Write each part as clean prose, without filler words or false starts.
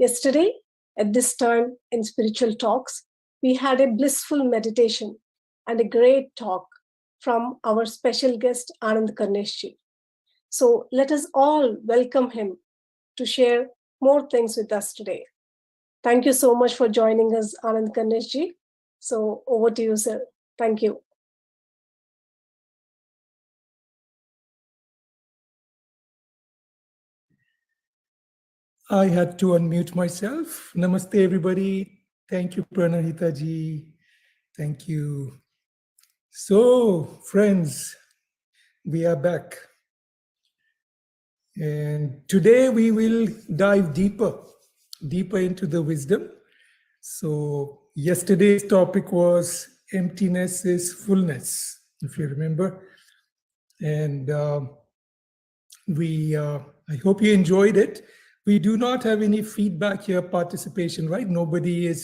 Yesterday, at this time in Spiritual Talks, we had a blissful meditation and a great talk from our special guest, Anand Karneshji. So let us all welcome him to share more things with us today. Thank you so much for joining us, Anand Karneshji. So over to you, sir. Thank you. I had to unmute myself. Namaste, everybody. Thank you, Pranahita ji. Thank you. So, friends, we are back. And today we will dive deeper into the wisdom. So, yesterday's topic was emptiness is fullness, if you remember. And I hope you enjoyed it. We do not have any feedback here, participation, right? We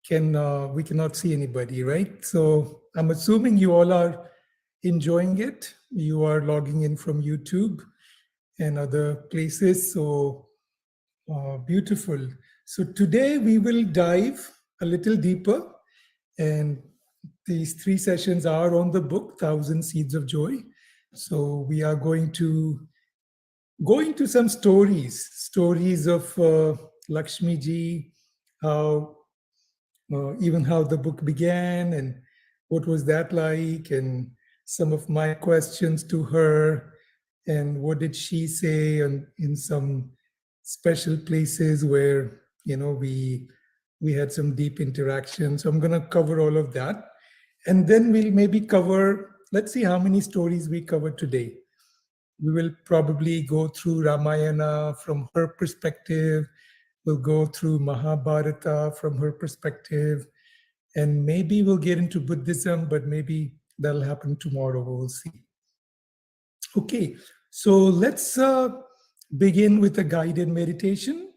cannot see anybody, right? So I'm assuming you all are enjoying it. You are logging in from YouTube and other places. So beautiful. So today we will dive a little deeper, and these 3 sessions are on the book, 1,000 Seeds of Joy. So we are going to go into some stories of Lakshmi ji, how even how the book began and what was that like, and some of my questions to her, and what did she say, and in some special places where we had some deep interaction. So I'm going to cover all of that, and then we'll maybe cover, let's see how many stories we cover today. We will probably go through Ramayana from her perspective. We'll go through Mahabharata from her perspective. And maybe we'll get into Buddhism, but maybe that'll happen tomorrow. We'll see. Okay, so let's begin with a guided meditation.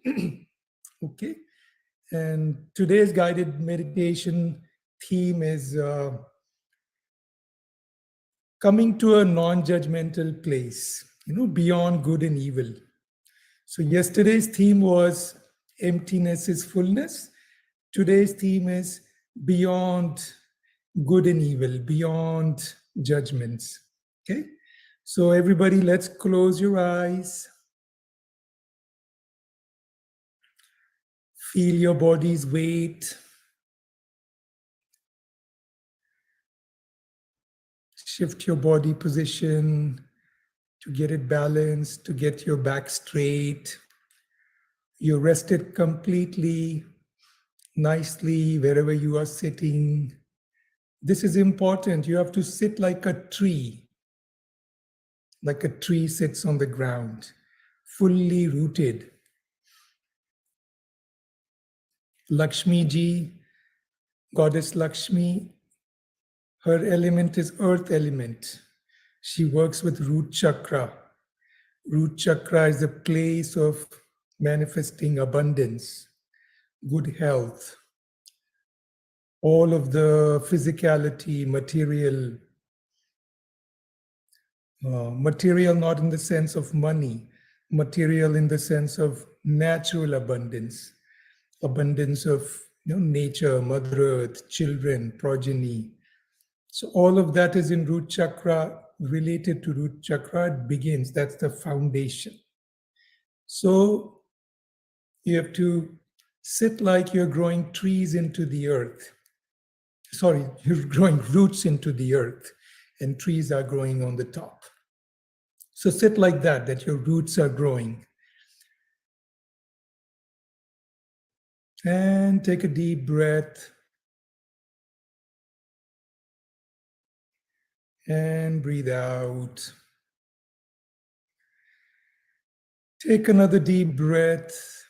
Okay, and today's guided meditation theme is coming to a non-judgmental place, beyond good and evil. So yesterday's theme was emptiness is fullness. Today's theme is beyond good and evil, beyond judgments. Okay? So everybody, let's close your eyes. Feel your body's weight. Shift your body position to get it balanced, to get your back straight. You're rested completely, nicely, wherever you are sitting. This is important. You have to sit like a tree sits on the ground, fully rooted. Lakshmi ji, Goddess Lakshmi, her element is earth element. She works with root chakra. Root chakra is the place of manifesting abundance, good health, all of the physicality, material not in the sense of money, material in the sense of natural abundance of nature, Mother Earth, children, progeny. So all of that is in root chakra, related to root chakra. It begins, that's the foundation. So you have to sit like you're growing trees into the earth. Sorry, you're growing roots into the earth, and trees are growing on the top. So sit like that your roots are growing. And take a deep breath. And breathe out. Take another deep breath.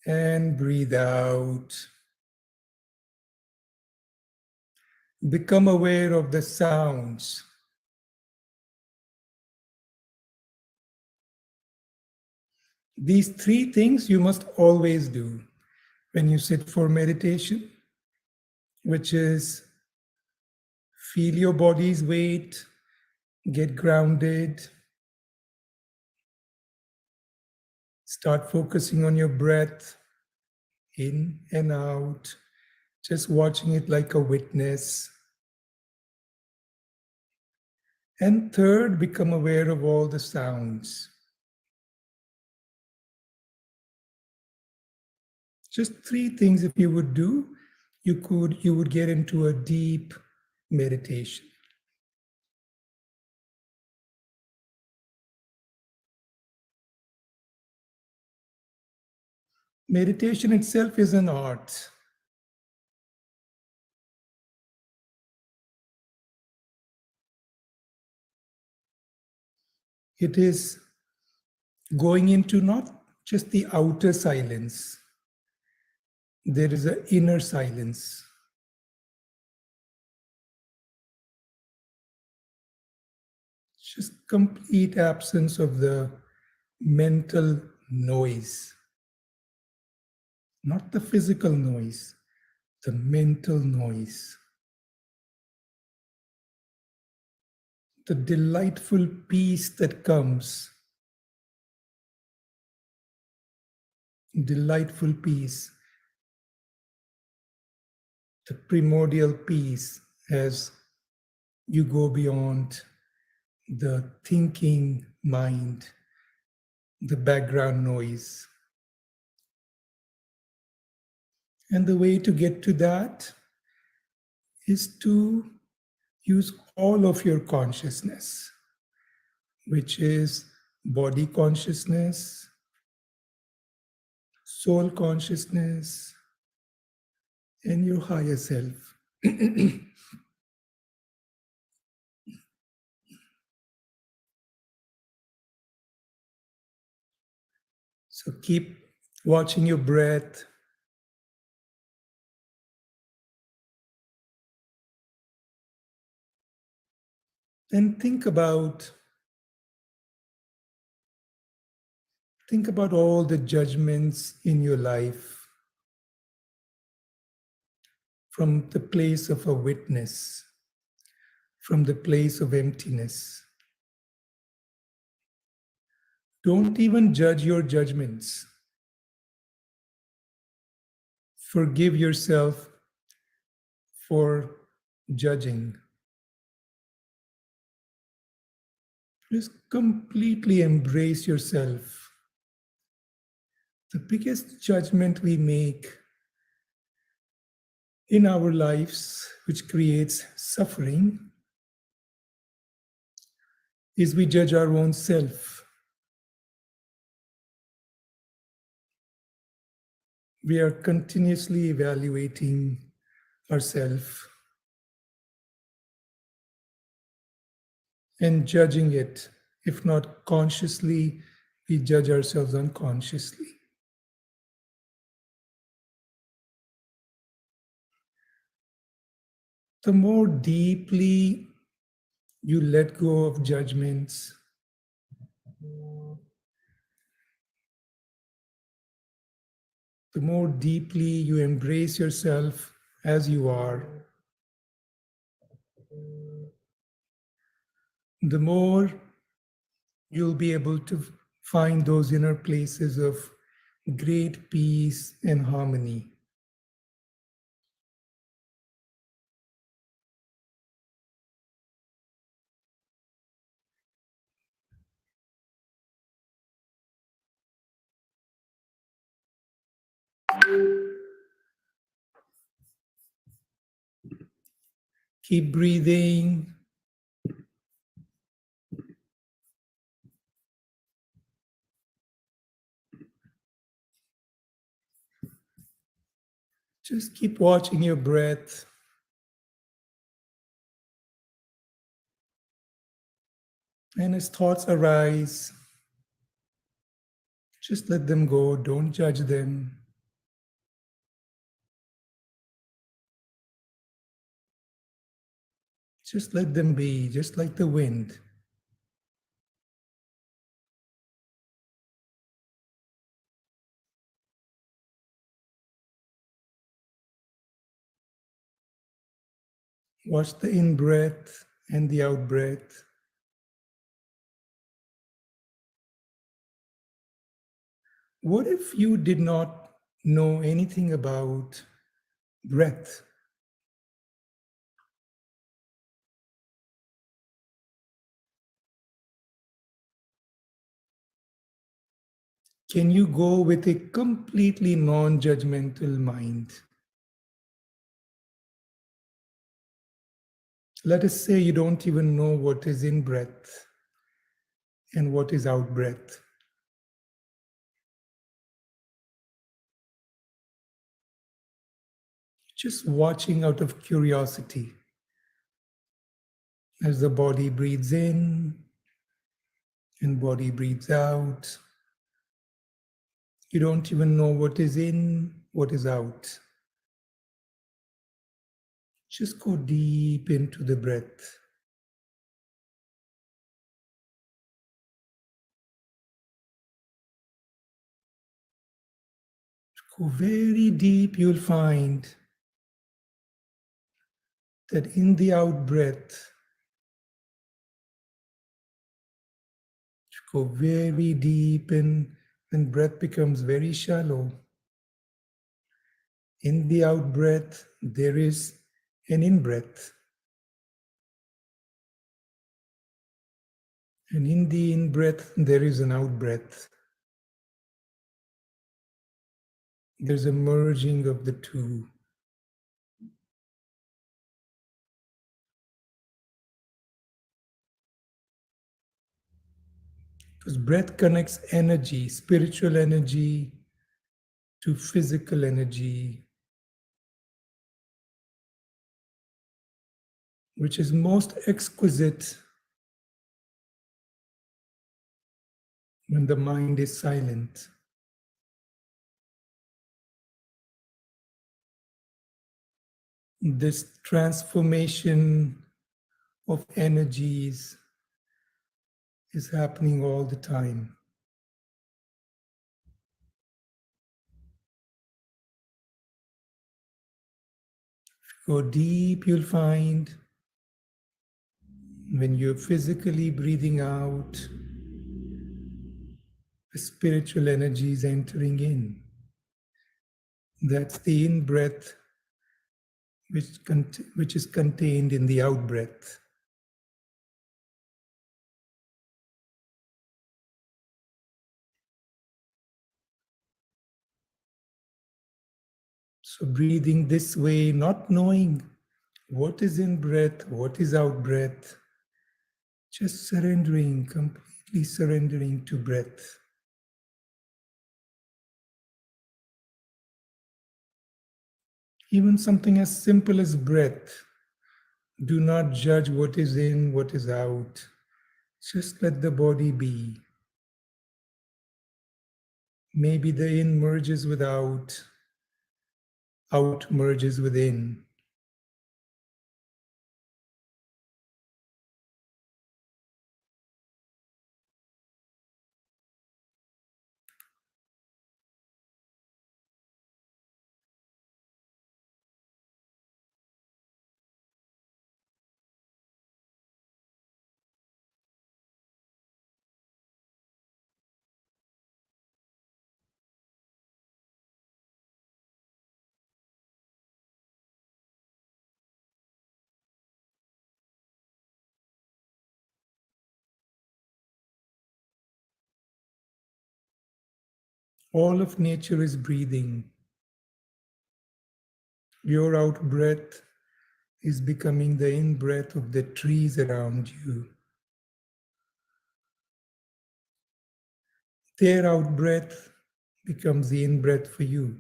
And breathe out. Become aware of the sounds. These 3 things you must always do when you sit for meditation, which is feel your body's weight, get grounded, Start focusing on your breath in and out, just watching it like a witness. And third, become aware of all the sounds. Just three things if you would do, you would get into a deep meditation. Meditation itself is an art. It is going into not just the outer silence, there is an inner silence. Just complete absence of the mental noise, not the physical noise, the mental noise. The delightful peace that comes, delightful peace, the primordial peace as you go beyond the thinking mind, the background noise. And the way to get to that is to use all of your consciousness, which is body consciousness, soul consciousness, and your higher self. So keep watching your breath. And think about all the judgments in your life from the place of a witness, from the place of emptiness. Don't even judge your judgments. Forgive yourself for judging. Just completely embrace yourself. The biggest judgment we make in our lives, which creates suffering, is we judge our own self. We are continuously evaluating ourselves and judging it. If not consciously, we judge ourselves unconsciously. The more deeply you let go of judgments, the more deeply you embrace yourself as you are, the more you'll be able to find those inner places of great peace and harmony. Keep breathing. Just keep watching your breath. And as thoughts arise, just let them go. Don't judge them. Just let them be, just like the wind. Watch the in-breath and the out-breath. What if you did not know anything about breath? Can you go with a completely non judgmental mind? Let us say you don't even know what is in breath and what is out breath. Just watching out of curiosity as the body breathes in and body breathes out. You don't even know what is in, what is out. Just go deep into the breath. Go very deep, you'll find that in the out breath, go very deep in, when breath becomes very shallow. In the out breath, there is an in breath. And in the in breath, there is an out breath. There's a merging of the two. Because breath connects energy, spiritual energy, to physical energy, which is most exquisite when the mind is silent. This transformation of energies is happening all the time. Go deep, you'll find when you're physically breathing out, the spiritual energy is entering in. That's the in breath, which is contained in the out breath. So, breathing this way, not knowing what is in breath, what is out breath, just surrendering, completely surrendering to breath. Even something as simple as breath, do not judge what is in, what is out. Just let the body be. Maybe the in merges with out merges within. All of nature is breathing. Your out breath is becoming the in breath of the trees around you. Their out breath becomes the in breath for you.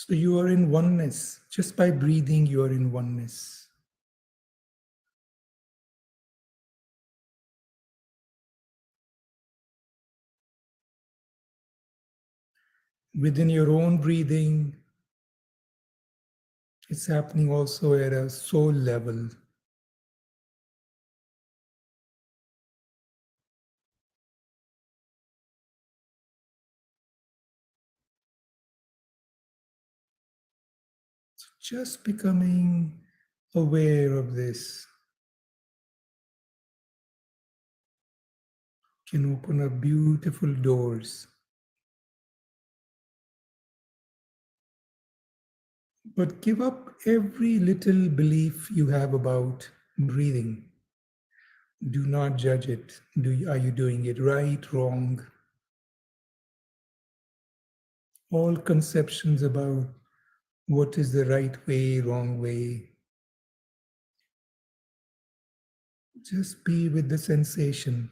So you are in oneness. Just by breathing, you are in oneness. Within your own breathing, it's happening also at a soul level. Just becoming aware of this can open up beautiful doors. But give up every little belief you have about breathing. Do not judge it. Are you doing it right, wrong? All conceptions about what is the right way, wrong way. Just be with the sensation.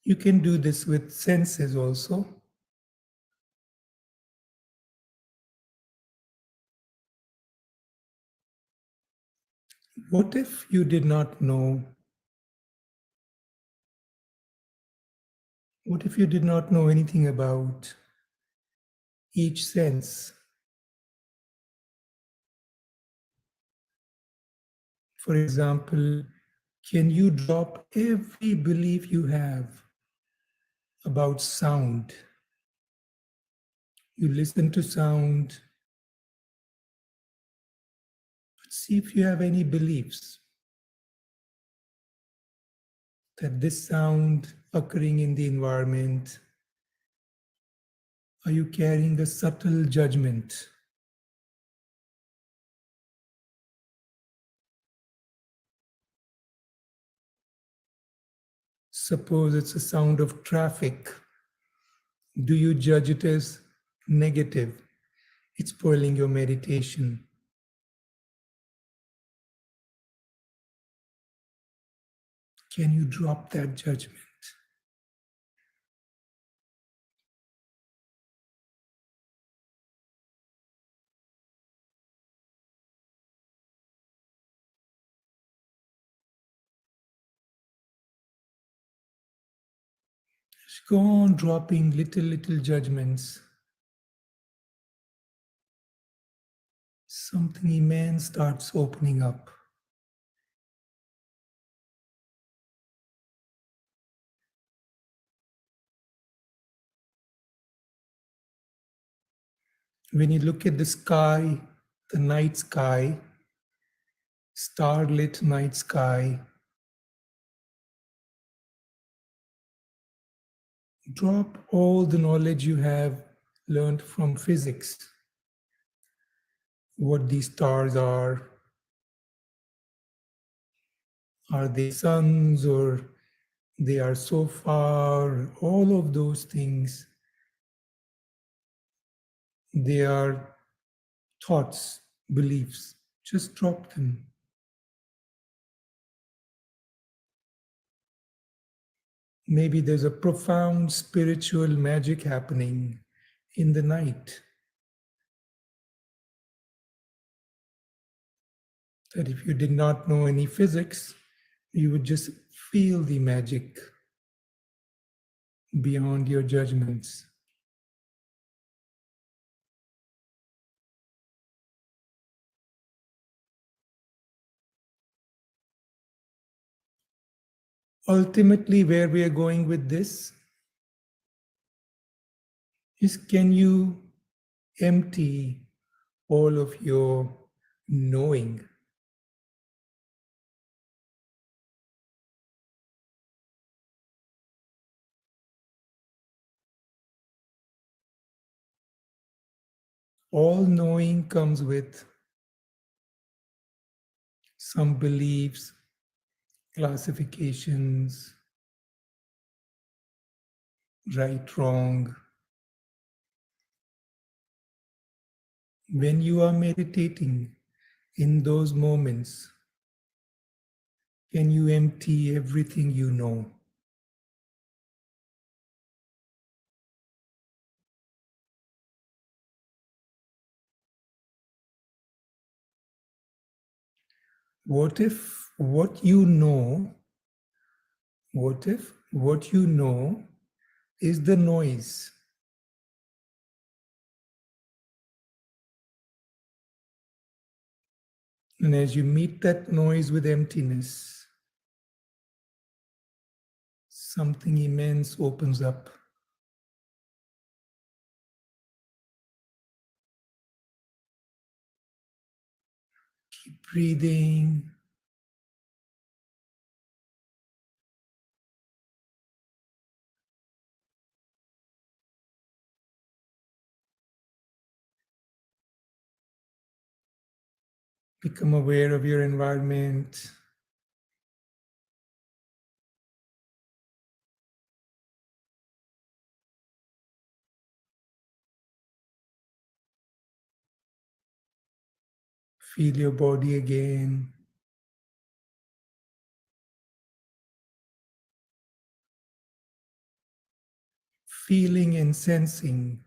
You can do this with senses also. What if you did not know? What if you did not know anything about each sense? For example, can you drop every belief you have about sound? You listen to sound, but see if you have any beliefs that this sound occurring in the environment, are you carrying a subtle judgment? Suppose it's a sound of traffic. Do you judge it as negative? It's spoiling your meditation. Can you drop that judgment? Just go on dropping little judgments. Something immense starts opening up. When you look at the sky, the night sky, starlit night sky, drop all the knowledge you have learned from physics. What these stars are they suns or they are so far, all of those things, they are thoughts, beliefs. Just drop them. Maybe there's a profound spiritual magic happening in the night. That if you did not know any physics, you would just feel the magic beyond your judgments. Ultimately, where we are going with this is, can you empty all of your knowing? All knowing comes with some beliefs, classifications, right, wrong. When you are meditating in those moments, can you empty everything you know? What if what you know, what if what you know is the noise? And as you meet that noise with emptiness, something immense opens up. Keep breathing. Become aware of your environment. Feel your body again. Feeling and sensing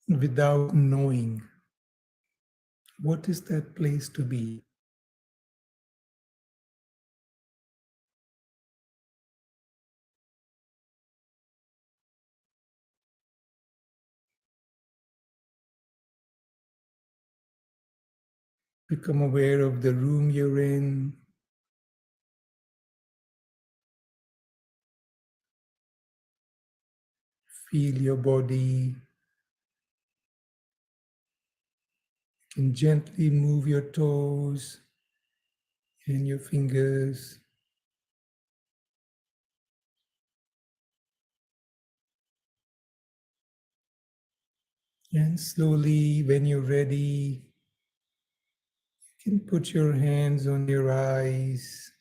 without knowing. What is that place to be? Become aware of the room you're in. Feel your body. You can gently move your toes and your fingers. And slowly, when you're ready, you can put your hands on your eyes.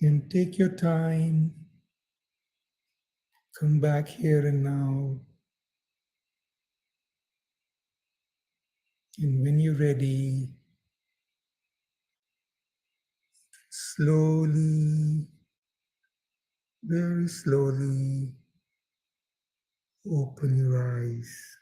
And take your time. Come back here and now. And when you're ready, slowly, very slowly, open your eyes.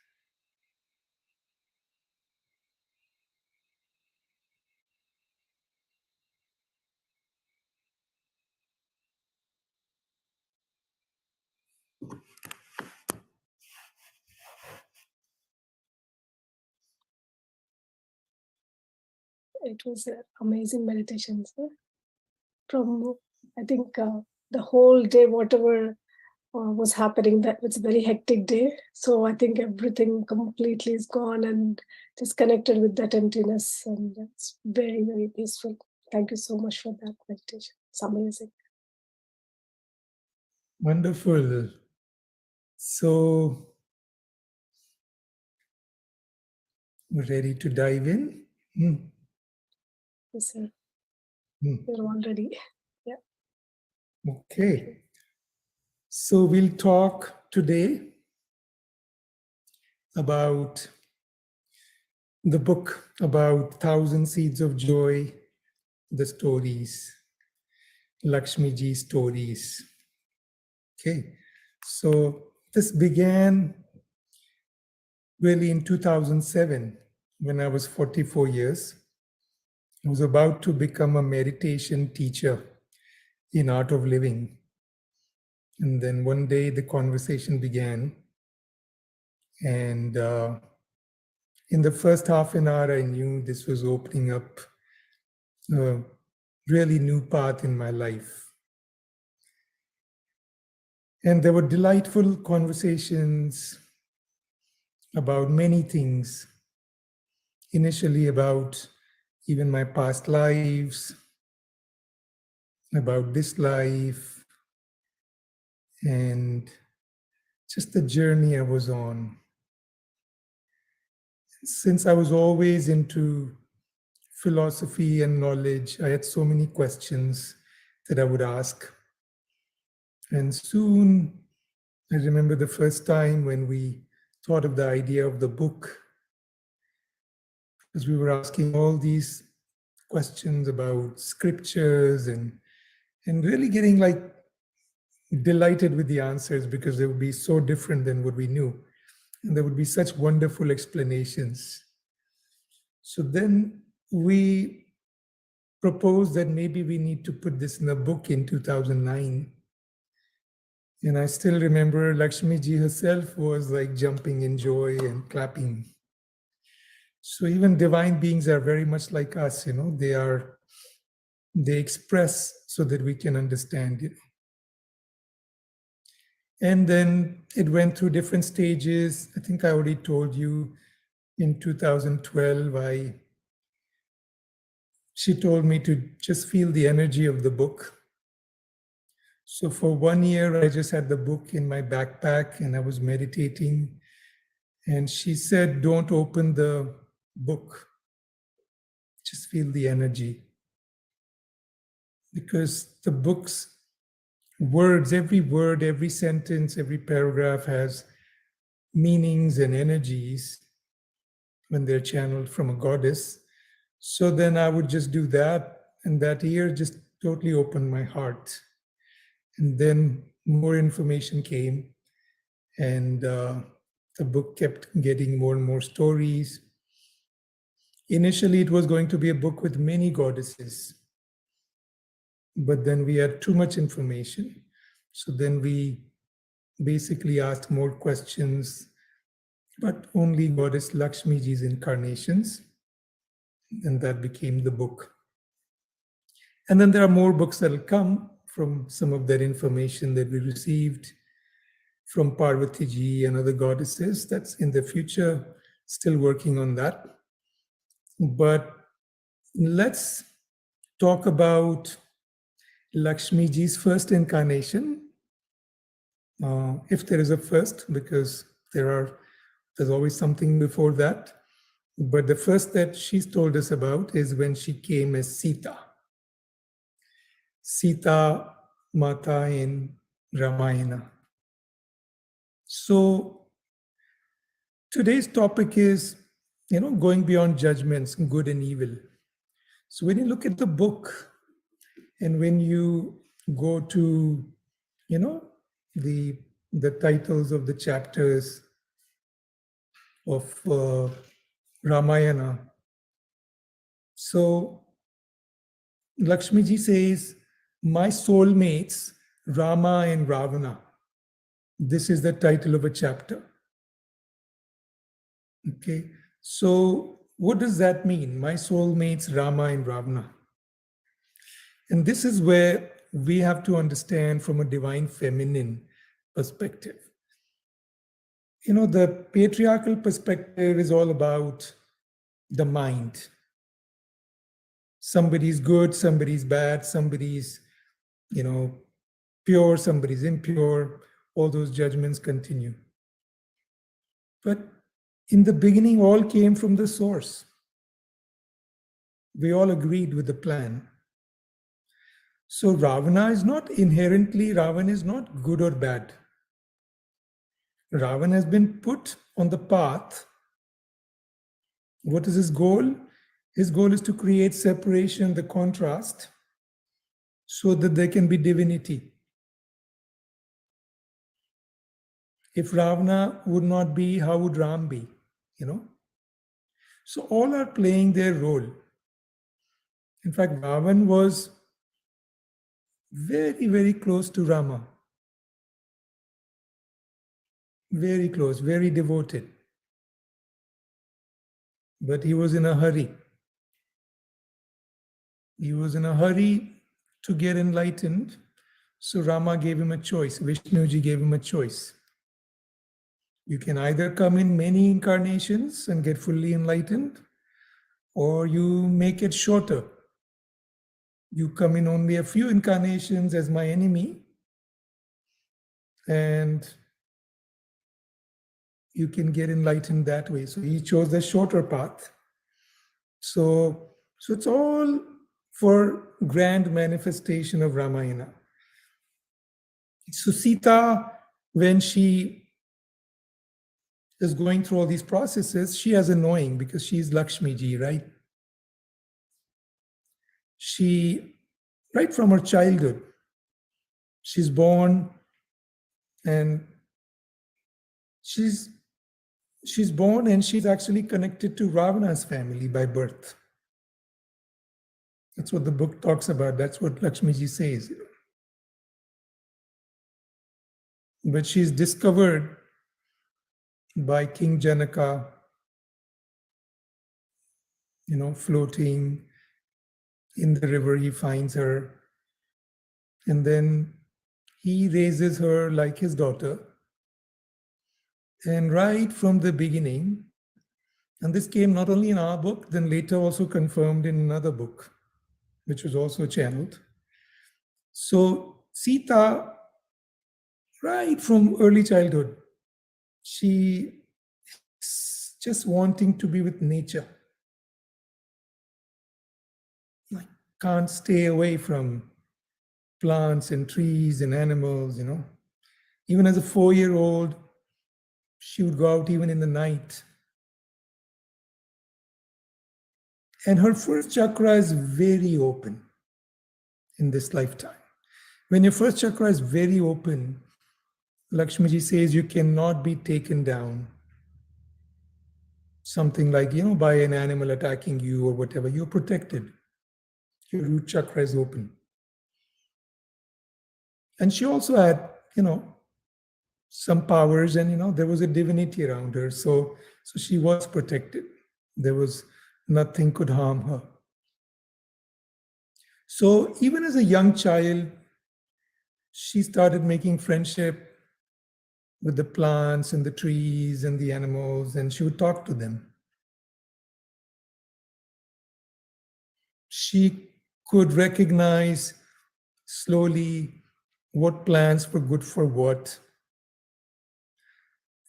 It was an amazing meditation, sir. From, I think, the whole day, whatever was happening, that was a very hectic day. So I think everything completely is gone and just connected with that emptiness. And it's very, very peaceful. Thank you so much for that meditation. It's amazing. Wonderful. So, ready to dive in? Yes, sir. Hmm. You're all ready. Yeah. Okay. So, we'll talk today about the book about Thousand Seeds of Joy, the stories, Lakshmi Ji stories. Okay. So, this began really in 2007 when I was 44 years. I was about to become a meditation teacher in Art of Living. And then one day the conversation began. And in the first half an hour, I knew this was opening up a really new path in my life. And there were delightful conversations about many things. Initially, about even my past lives, about this life, and just the journey I was on. Since I was always into philosophy and knowledge, I had so many questions that I would ask. And soon, I remember the first time when we thought of the idea of the book, because we were asking all these questions about scriptures and really getting like delighted with the answers because they would be so different than what we knew. And there would be such wonderful explanations. So then we proposed that maybe we need to put this in a book in 2009. And I still remember Lakshmi ji herself was like jumping in joy and clapping. So even divine beings are very much like us, they express so that we can understand. And then it went through different stages. I think I already told you in 2012, she told me to just feel the energy of the book. So for 1 year, I just had the book in my backpack and I was meditating. And she said, don't open the book, just feel the energy. Because the book's words, every word, every sentence, every paragraph has meanings and energies when they're channeled from a goddess. So then I would just do that. And that year just totally opened my heart. And then more information came. And the book kept getting more and more stories. Initially, it was going to be a book with many goddesses. But then we had too much information. So then we basically asked more questions, but only Goddess Lakshmi ji's incarnations. And that became the book. And then there are more books that will come from some of that information that we received from Parvati ji and other goddesses. That's in the future, still working on that. But let's talk about Lakshmi ji's first incarnation, if there is a first, because there's always something before that. But the first that she's told us about is when she came as Sita Mata in Ramayana. So today's topic is, going beyond judgments, good and evil. So when you look at the book and when you go to, the titles of the chapters of Ramayana. So Lakshmi ji says, my soulmates, Rama and Ravana. This is the title of a chapter. Okay, so what does that mean? My soulmates, Rama and Ravana. And this is where we have to understand from a divine feminine perspective. The patriarchal perspective is all about the mind. Somebody's good, somebody's bad, somebody's, pure, somebody's impure. All those judgments continue. But in the beginning, all came from the source. We all agreed with the plan. So Ravana is not good or bad. Ravana has been put on the path. What is his goal? His goal is to create separation, the contrast, so that there can be divinity. If Ravana would not be, how would Ram be? So all are playing their role. In fact, Ravan was very, very close to Rama. Very close, very devoted. But he was in a hurry. He was in a hurry to get enlightened. So Rama gave him a choice. Vishnuji gave him a choice. You can either come in many incarnations and get fully enlightened, or you make it shorter. You come in only a few incarnations as my enemy, and you can get enlightened that way. So he chose the shorter path. So it's all for grand manifestation of Ramayana. So Sita, when she is going through all these processes, she has a knowing because she's Lakshmi ji, right? She, right from her childhood, she's born and she's born and she's actually connected to Ravana's family by birth. That's what the book talks about. That's what Lakshmi ji says. But she's discovered by King Janaka, floating in the river. He finds her. And then he raises her like his daughter. And right from the beginning, and this came not only in our book, then later also confirmed in another book, which was also channeled. So Sita, right from early childhood, she is just wanting to be with nature. Like, can't stay away from plants and trees and animals, Even as a 4-year-old, she would go out even in the night. And her first chakra is very open in this lifetime. When your first chakra is very open, Lakshmiji says you cannot be taken down. Something like, by an animal attacking you or whatever, you're protected. Your root chakra is open. And she also had, some powers and, there was a divinity around her. So she was protected. There was nothing could harm her. So even as a young child, she started making friendship with the plants and the trees and the animals, and she would talk to them. She could recognize slowly what plants were good for what.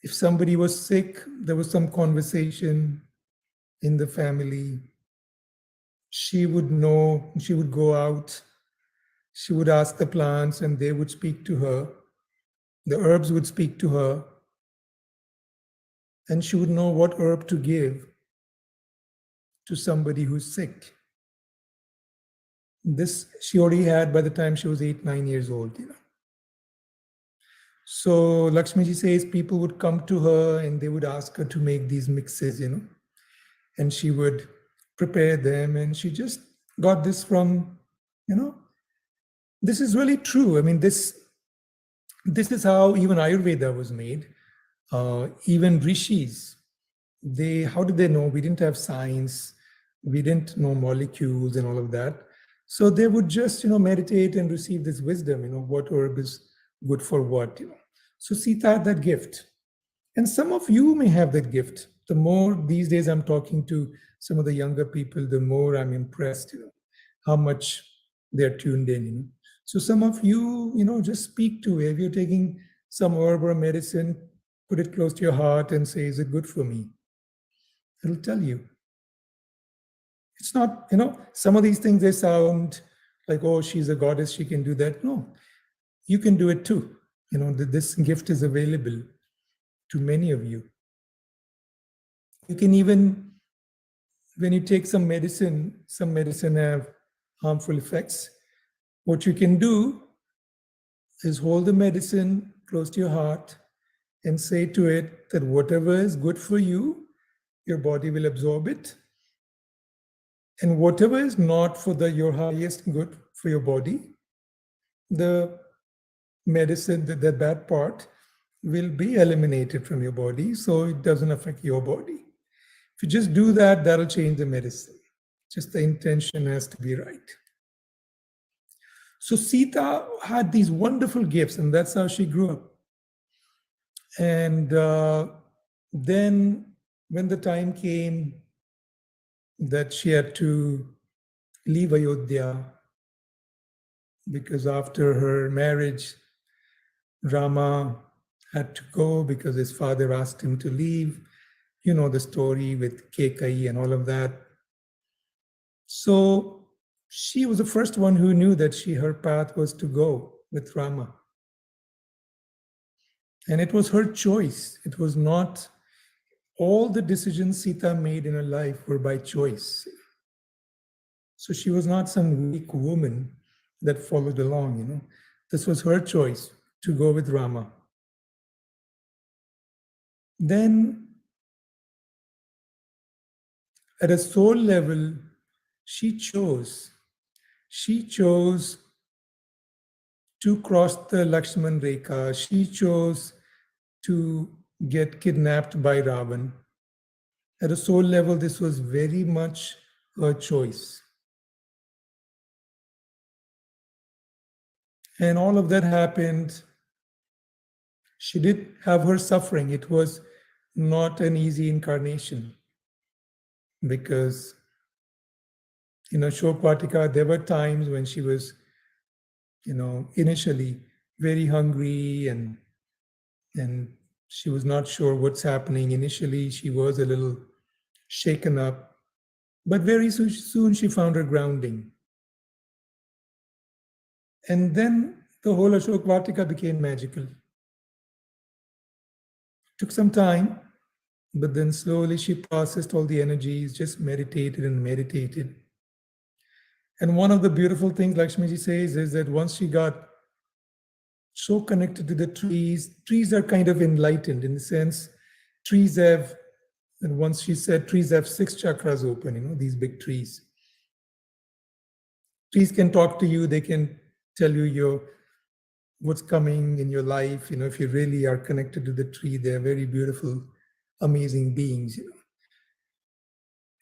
If somebody was sick, there was some conversation in the family. She would know, she would go out, she would ask the plants and they would speak to her. The herbs would speak to her. And she would know what herb to give to somebody who's sick. This she already had by the time she was 8-9 years old. So Lakshmiji says people would come to her and they would ask her to make these mixes, and she would prepare them. And she just got this from, this is really true. I mean, this is how even Ayurveda was made. Even rishis, how did they know? We didn't have science. We didn't know molecules and all of that. So they would just, meditate and receive this wisdom, what herb is good for what, So Sita had that gift. And some of you may have that gift. The more these days I'm talking to some of the younger people, the more I'm impressed, how much they're tuned in, So some of you, just speak to it. If you're taking some herb or medicine, put it close to your heart and say, is it good for me? It'll tell you. It's not, some of these things, they sound like, oh, she's a goddess, she can do that. No, you can do it too. This gift is available to many of you. You can even, when you take some medicine have harmful effects. What you can do is hold the medicine close to your heart and say to it that whatever is good for you, your body will absorb it. And whatever is not for your highest good for your body, the medicine, the bad part, will be eliminated from your body, so it doesn't affect your body. If you just do that, that'll change the medicine. Just the intention has to be right. So Sita had these wonderful gifts, and that's how she grew up. And then when the time came that she had to leave Ayodhya, because after her marriage, Rama had to go because his father asked him to leave. You know the story with Kekai and all of that. So she was the first one who knew that her path was to go with Rama. And it was her choice. It was not, all the decisions Sita made in her life were by choice. So she was not some weak woman that followed along. This was her choice to go with Rama. Then, at a soul level, she chose. She chose to cross the Lakshman Rekha. She chose to get kidnapped by Ravan. At a soul level, this was very much her choice. And all of that happened. She did have her suffering. It was not an easy incarnation because in Shokvatika, there were times when she was, initially very hungry and she was not sure what's happening. Initially, she was a little shaken up, but very soon she found her grounding. And then the whole Ashokvatika became magical. Took some time, but then slowly she processed all the energies, just meditated and meditated. And one of the beautiful things Lakshmiji says is that once she got so connected to the trees are kind of enlightened in the sense, trees have, and once she said trees have 6 chakras open, these big trees. Trees can talk to you, they can tell you what's coming in your life. If you really are connected to the tree, they're very beautiful, amazing beings.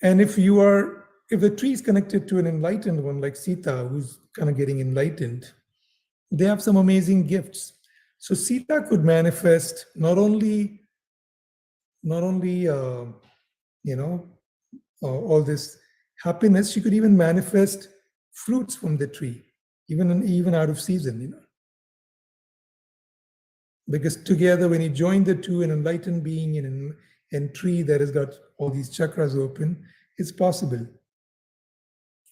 And if the tree is connected to an enlightened one like Sita, who's kind of getting enlightened, they have some amazing gifts. So Sita could manifest not only all this happiness, she could even manifest fruits from the tree, even out of season. Because together, when you join the two, an enlightened being and tree that has got all these chakras open, it's possible.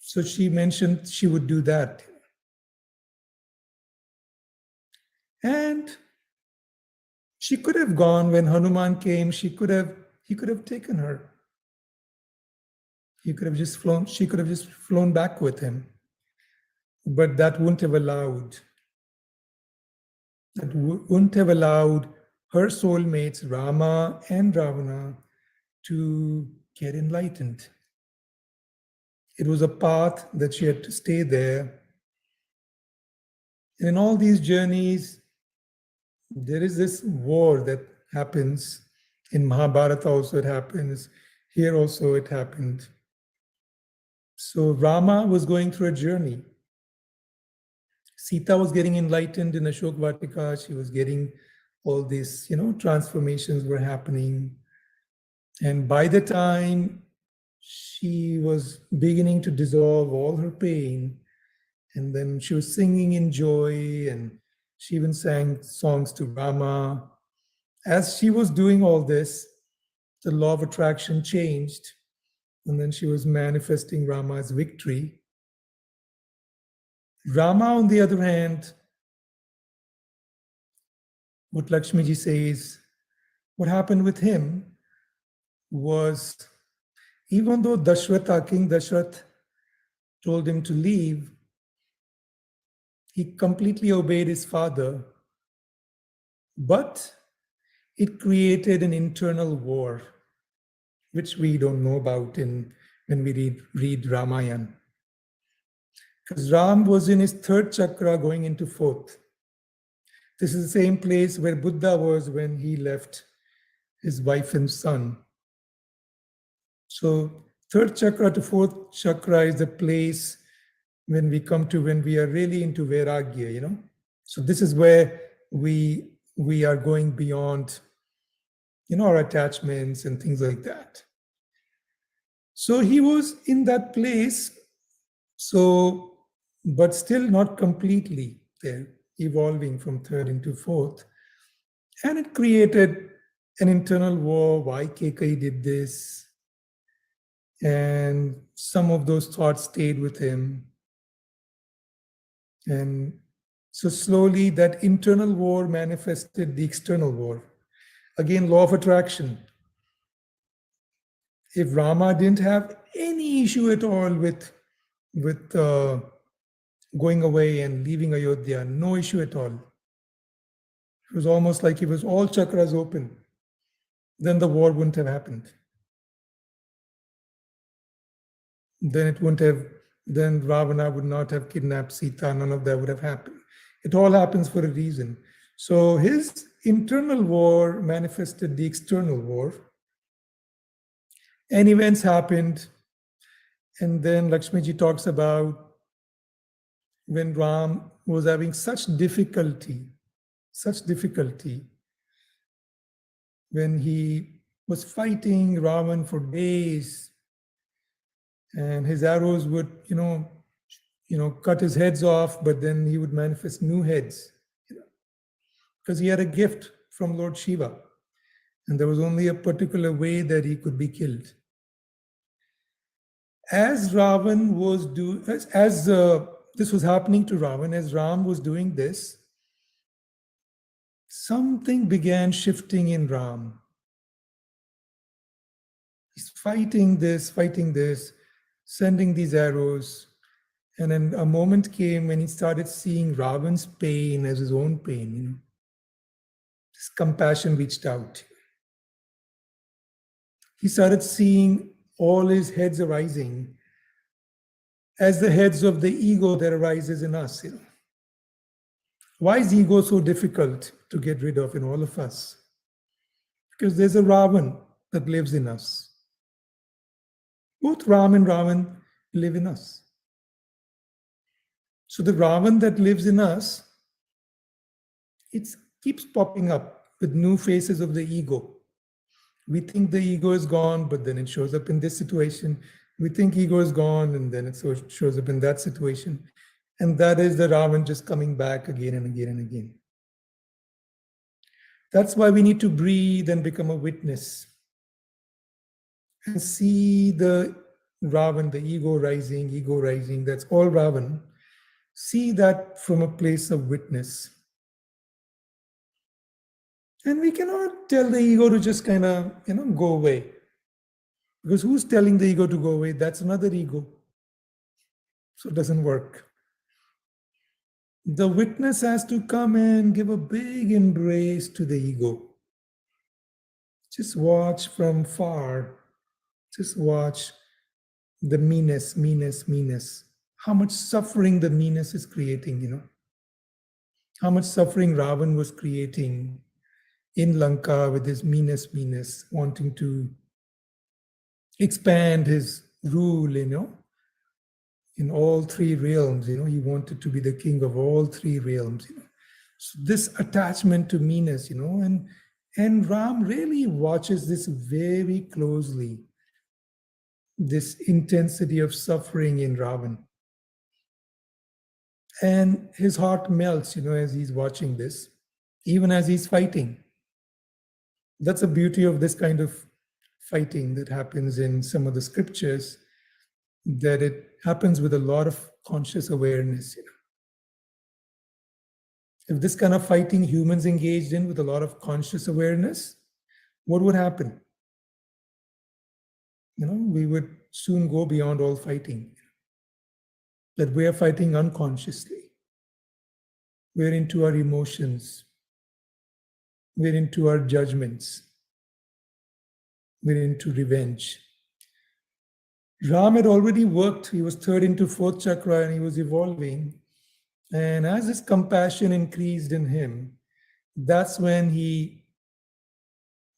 So she mentioned she would do that. And she could have gone when Hanuman came, he could have taken her. She could have just flown back with him. But that wouldn't have allowed her soulmates, Rama and Ravana, to get enlightened. It was a path that she had to stay there. And in all these journeys, there is this war that happens. In Mahabharata also it happens. Here also it happened. So Rama was going through a journey. Sita was getting enlightened in Ashokvatika. She was getting all these, transformations were happening. And by the time she was beginning to dissolve all her pain, and then she was singing in joy, and she even sang songs to Rama. As she was doing all this, the law of attraction changed, and then she was manifesting Rama's victory. Rama, on the other hand, what Lakshmiji says, what happened with him was, even though King Dashrath told him to leave, he completely obeyed his father, but it created an internal war, which we don't know about when we read Ramayana. Because Ram was in his 3rd chakra going into 4th. This is the same place where Buddha was when he left his wife and son. So 3rd chakra to 4th chakra is the place when we are really into Vairagya, So this is where we are going beyond, our attachments and things like that. So he was in that place, but still not completely there, evolving from 3rd into 4th. And it created an internal war. Why Kekai did this? And some of those thoughts stayed with him. And so slowly that internal war manifested the external war. Again, law of attraction. If Rama didn't have any issue at all with going away and leaving Ayodhya, no issue at all. It was almost like it was all chakras open. Then the war wouldn't have happened. Then it wouldn't have, then Ravana would not have kidnapped Sita, none of that would have happened. It all happens for a reason. So his internal war manifested the external war, and events happened. And then Lakshmiji talks about when Ram was having such difficulty, when he was fighting Ravan for days, and his arrows would, cut his heads off, but then he would manifest new heads, because he had a gift from Lord Shiva, and there was only a particular way that he could be killed. As Ravan was doing, as this was happening to Ravan, as Ram was doing this, something began shifting in Ram. He's fighting this, sending these arrows. And then a moment came when he started seeing Ravan's pain as his own pain. This compassion reached out. He started seeing all his heads arising as the heads of the ego that arises in us. Why is ego so difficult to get rid of in all of us? Because there's a Ravan that lives in us. Both Ram and Ravan live in us. So the Ravan that lives in us, it keeps popping up with new faces of the ego. We think the ego is gone, but then it shows up in this situation. We think ego is gone, and then it shows up in that situation. And that is the Ravan just coming back again and again and again. That's why we need to breathe and become a witness and see the Ravan, the ego rising, that's all Ravan. See that from a place of witness. And we cannot tell the ego to just kind of, go away. Because who's telling the ego to go away? That's another ego. So it doesn't work. The witness has to come and give a big embrace to the ego. Just watch from far. Just watch the meanness. How much suffering the meanness is creating, How much suffering Ravan was creating in Lanka with his meanness, wanting to expand his rule, in all three realms. He wanted to be the king of all three realms. So this attachment to meanness, and Ram really watches this very closely. This intensity of suffering in Ravan. And his heart melts, as he's watching this, even as he's fighting. That's the beauty of this kind of fighting that happens in some of the scriptures, that it happens with a lot of conscious awareness. If this kind of fighting humans engaged in with a lot of conscious awareness, what would happen? We would soon go beyond all fighting. That we are fighting unconsciously. We're into our emotions. We're into our judgments. We're into revenge. Ram had already worked. He was third into fourth chakra and he was evolving. And as his compassion increased in him, that's when he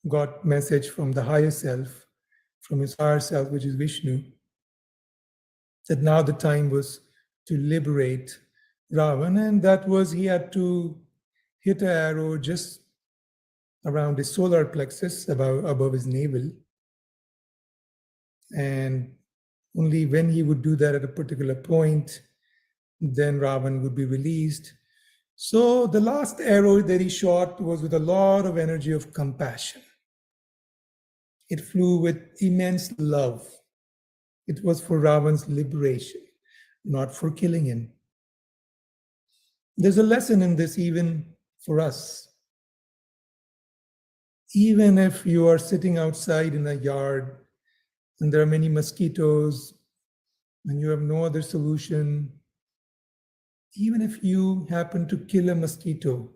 got message from the higher self, from his higher self, which is Vishnu, that now the time was to liberate Ravan, and that was he had to hit an arrow just around his solar plexus, above his navel. And only when he would do that at a particular point, then Ravan would be released. So the last arrow that he shot was with a lot of energy of compassion. It flew with immense love. It was for Ravan's liberation, not for killing him. There's a lesson in this even for us. Even if you are sitting outside in a yard and there are many mosquitoes, and you have no other solution, even if you happen to kill a mosquito,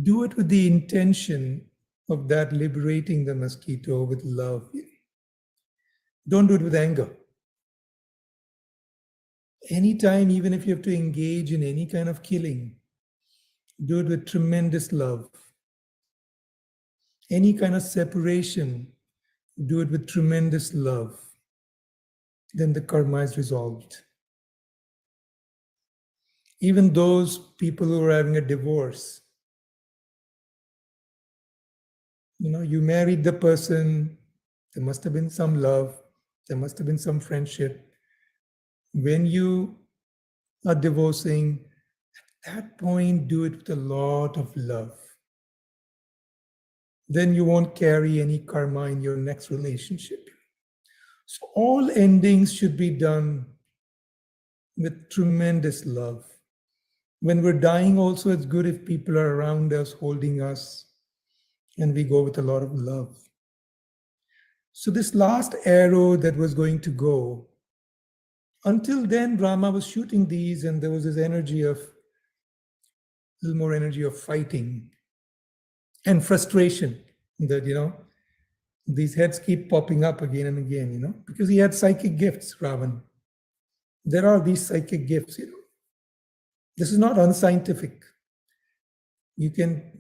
do it with the intention of that liberating the mosquito with love. Don't do it with anger. Anytime, even if you have to engage in any kind of killing, do it with tremendous love. Any kind of separation, do it with tremendous love. Then the karma is resolved. Even those people who are having a divorce, you married the person, there must have been some love, there must have been some friendship. When you are divorcing, at that point, do it with a lot of love. Then you won't carry any karma in your next relationship. So all endings should be done with tremendous love. When we're dying also, it's good if people are around us, holding us, and we go with a lot of love. So this last arrow that was going to go, until then, Rama was shooting these, and there was this energy of, a little more energy of fighting and frustration that, these heads keep popping up again and again, because he had psychic gifts, Ravan. There are these psychic gifts. This is not unscientific. You can,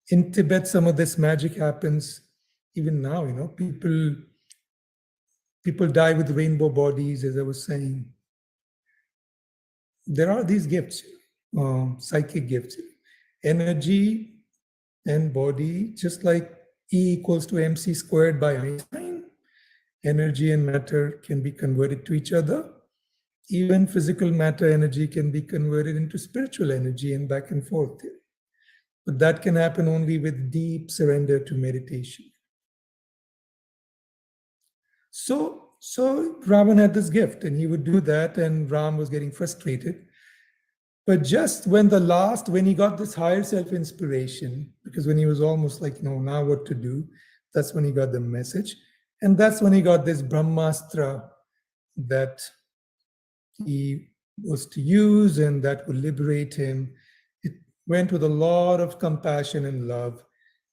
in Tibet, some of this magic happens even now, people die with rainbow bodies, as I was saying. There are these gifts, psychic gifts, energy and body, just like E equals to mc squared by Einstein. Energy and matter can be converted to each other. Even physical matter energy can be converted into spiritual energy and back and forth. But that can happen only with deep surrender to meditation. So Ravan had this gift, and he would do that, and Ram was getting frustrated. But just when he got this higher self inspiration, because when he was almost like, now what to do, that's when he got the message. And that's when he got this Brahmastra that he was to use, and that would liberate him. It went with a lot of compassion and love.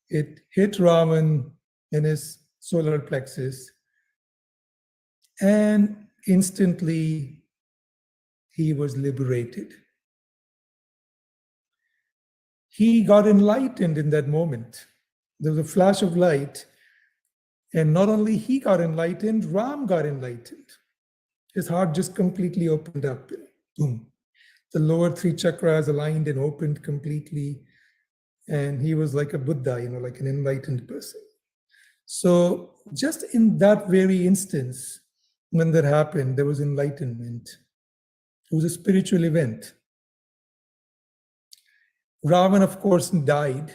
It hit Ravan in his solar plexus, and instantly he was liberated. He got enlightened in that moment. There was a flash of light, and not only he got enlightened, Ram got enlightened. His heart just completely opened up. Boom. The lower three chakras aligned and opened completely, and he was like a Buddha, like an enlightened person. So just in that very instance, when that happened, there was enlightenment. It was a spiritual event. Ravan, of course, died,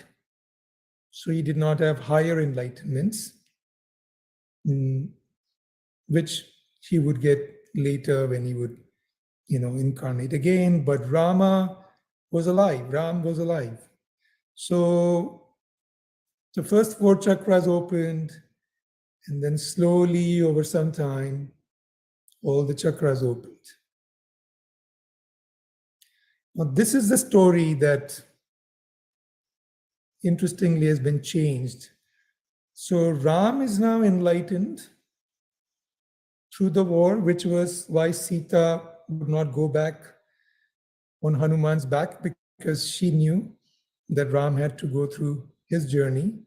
so he did not have higher enlightenments, which he would get later when he would, incarnate again. But Rama was alive. Ram was alive. So the first four chakras opened, and then slowly over some time, all the chakras opened. Now, this is the story that interestingly has been changed. So Ram is now enlightened through the war, which was why Sita would not go back on Hanuman's back, because she knew that Ram had to go through his journey.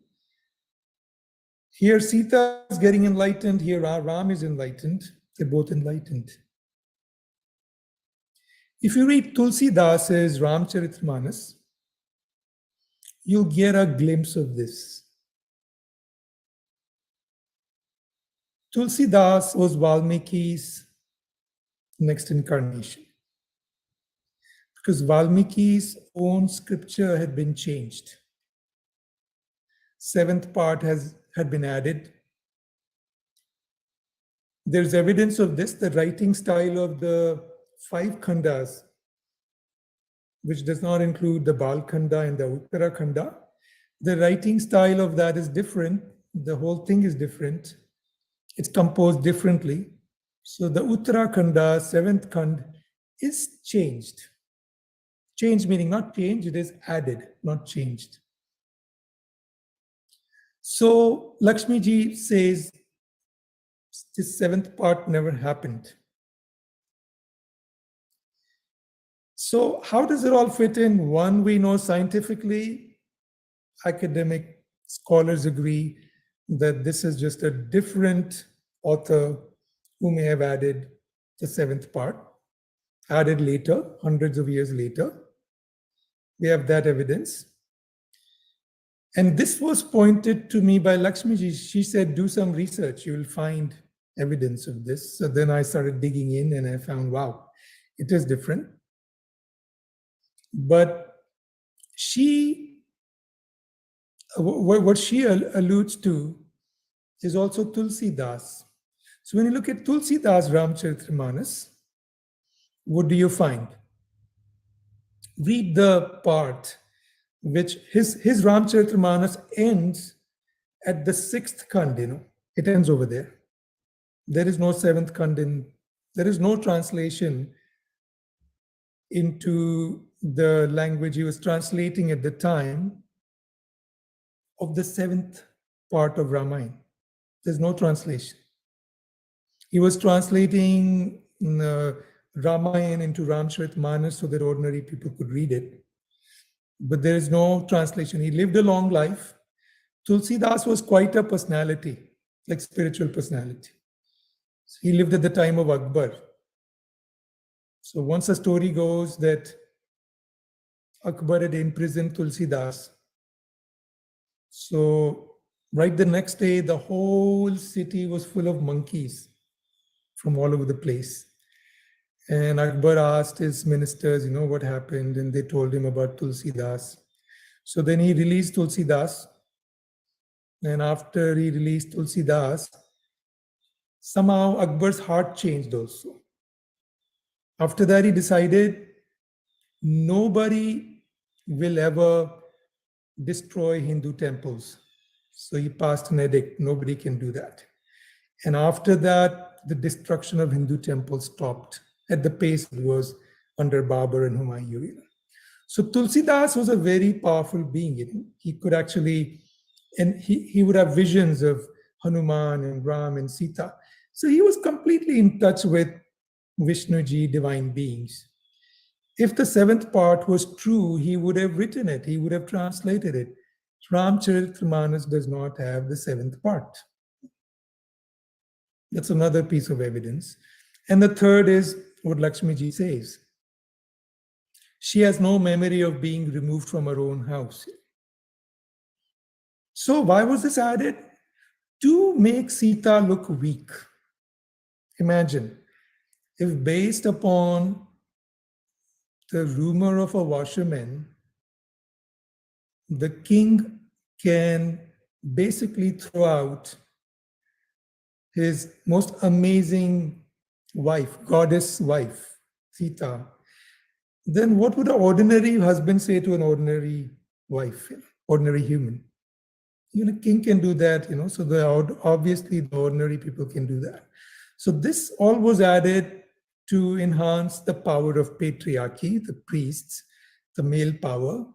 Here Sita is getting enlightened, here Ram is enlightened. They're both enlightened. If you read Tulsidasa's Ramcharitmanas, you'll get a glimpse of this. Tulsidas was Valmiki's next incarnation, because Valmiki's own scripture had been changed. Seventh part had been added. There's evidence of this, the writing style of the 5 khandas, which does not include the Bal Khanda and the Uttara Khanda. The writing style of that is different. The whole thing is different. It's composed differently. So the Uttarakhanda, seventh Khand, is changed. Changed meaning not changed, it is added, not changed. So Lakshmi ji says this seventh part never happened. So how does it all fit in? One, we know scientifically, academic scholars agree that this is just a different author who may have added the seventh part, added later, hundreds of years later. We have that evidence. And this was pointed to me by Lakshmiji. She said, do some research, you will find evidence of this. So then I started digging in and I found, wow, it is different. But what she alludes to is also Tulsi Das. So when you look at Tulsi Das Ramcharitmanas, what do you find? Read the part which his Ramcharitmanas ends at the sixth Khand, it ends over there. There is no seventh Khand there is no translation into the language he was translating at the time of the seventh part of Ramayana. There's no translation. He was translating Ramayana into Ramcharitmanas so that ordinary people could read it. But there is no translation. He lived a long life. Tulsidas was quite a personality, like spiritual personality. He lived at the time of Akbar. So once a story goes that Akbar had imprisoned Tulsidas. So right the next day, the whole city was full of monkeys from all over the place. And Akbar asked his ministers, what happened? And they told him about Tulsidas. So then he released Tulsidas. And after he released Tulsidas, somehow Akbar's heart changed also. After that, he decided nobody will ever destroy Hindu temples. So he passed an edict, nobody can do that. And after that, the destruction of Hindu temples stopped at the pace it was under Babur and Humayun. So Tulsidas was a very powerful being. He could actually, and he would have visions of Hanuman and Ram and Sita. So he was completely in touch with Vishnuji, divine beings. If the seventh part was true, he would have written it, he would have translated it. Ramcharitmanas does not have the seventh part. That's another piece of evidence. And the third is what Lakshmi ji says. She has no memory of being removed from her own house. So why was this added? To make Sita look weak. Imagine, if based upon the rumor of a washerman, the king can basically throw out his most amazing wife, goddess wife, Sita, then what would an ordinary husband say to an ordinary wife, ordinary human? King can do that, so obviously the ordinary people can do that. So this all was added to enhance the power of patriarchy, the priests, the male power.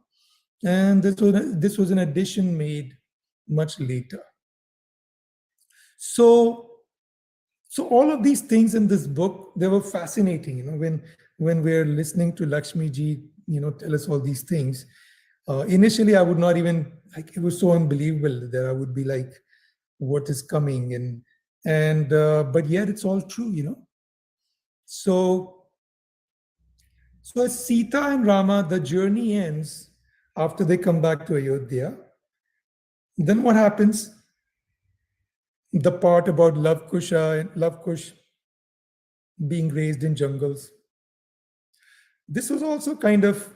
And this was an addition made much later. So all of these things in this book, they were fascinating. When we're listening to Lakshmi ji, tell us all these things. Initially, I would not even it was so unbelievable that I would be like, "What is coming?" But yet it's all true. So as Sita and Rama, the journey ends after they come back to Ayodhya. Then what happens? The part about Love Kush being raised in jungles. This was also kind of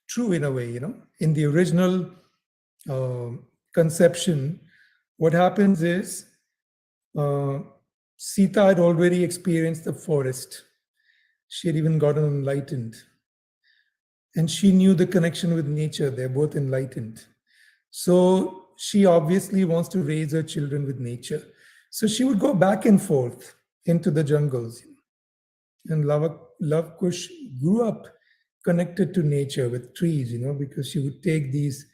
true in a way, In the original conception, what happens is Sita had already experienced the forest. She had even gotten enlightened. And she knew the connection with nature. They're both enlightened. So she obviously wants to raise her children with nature. So she would go back and forth into the jungles. And Love Kush grew up connected to nature with trees, because she would take these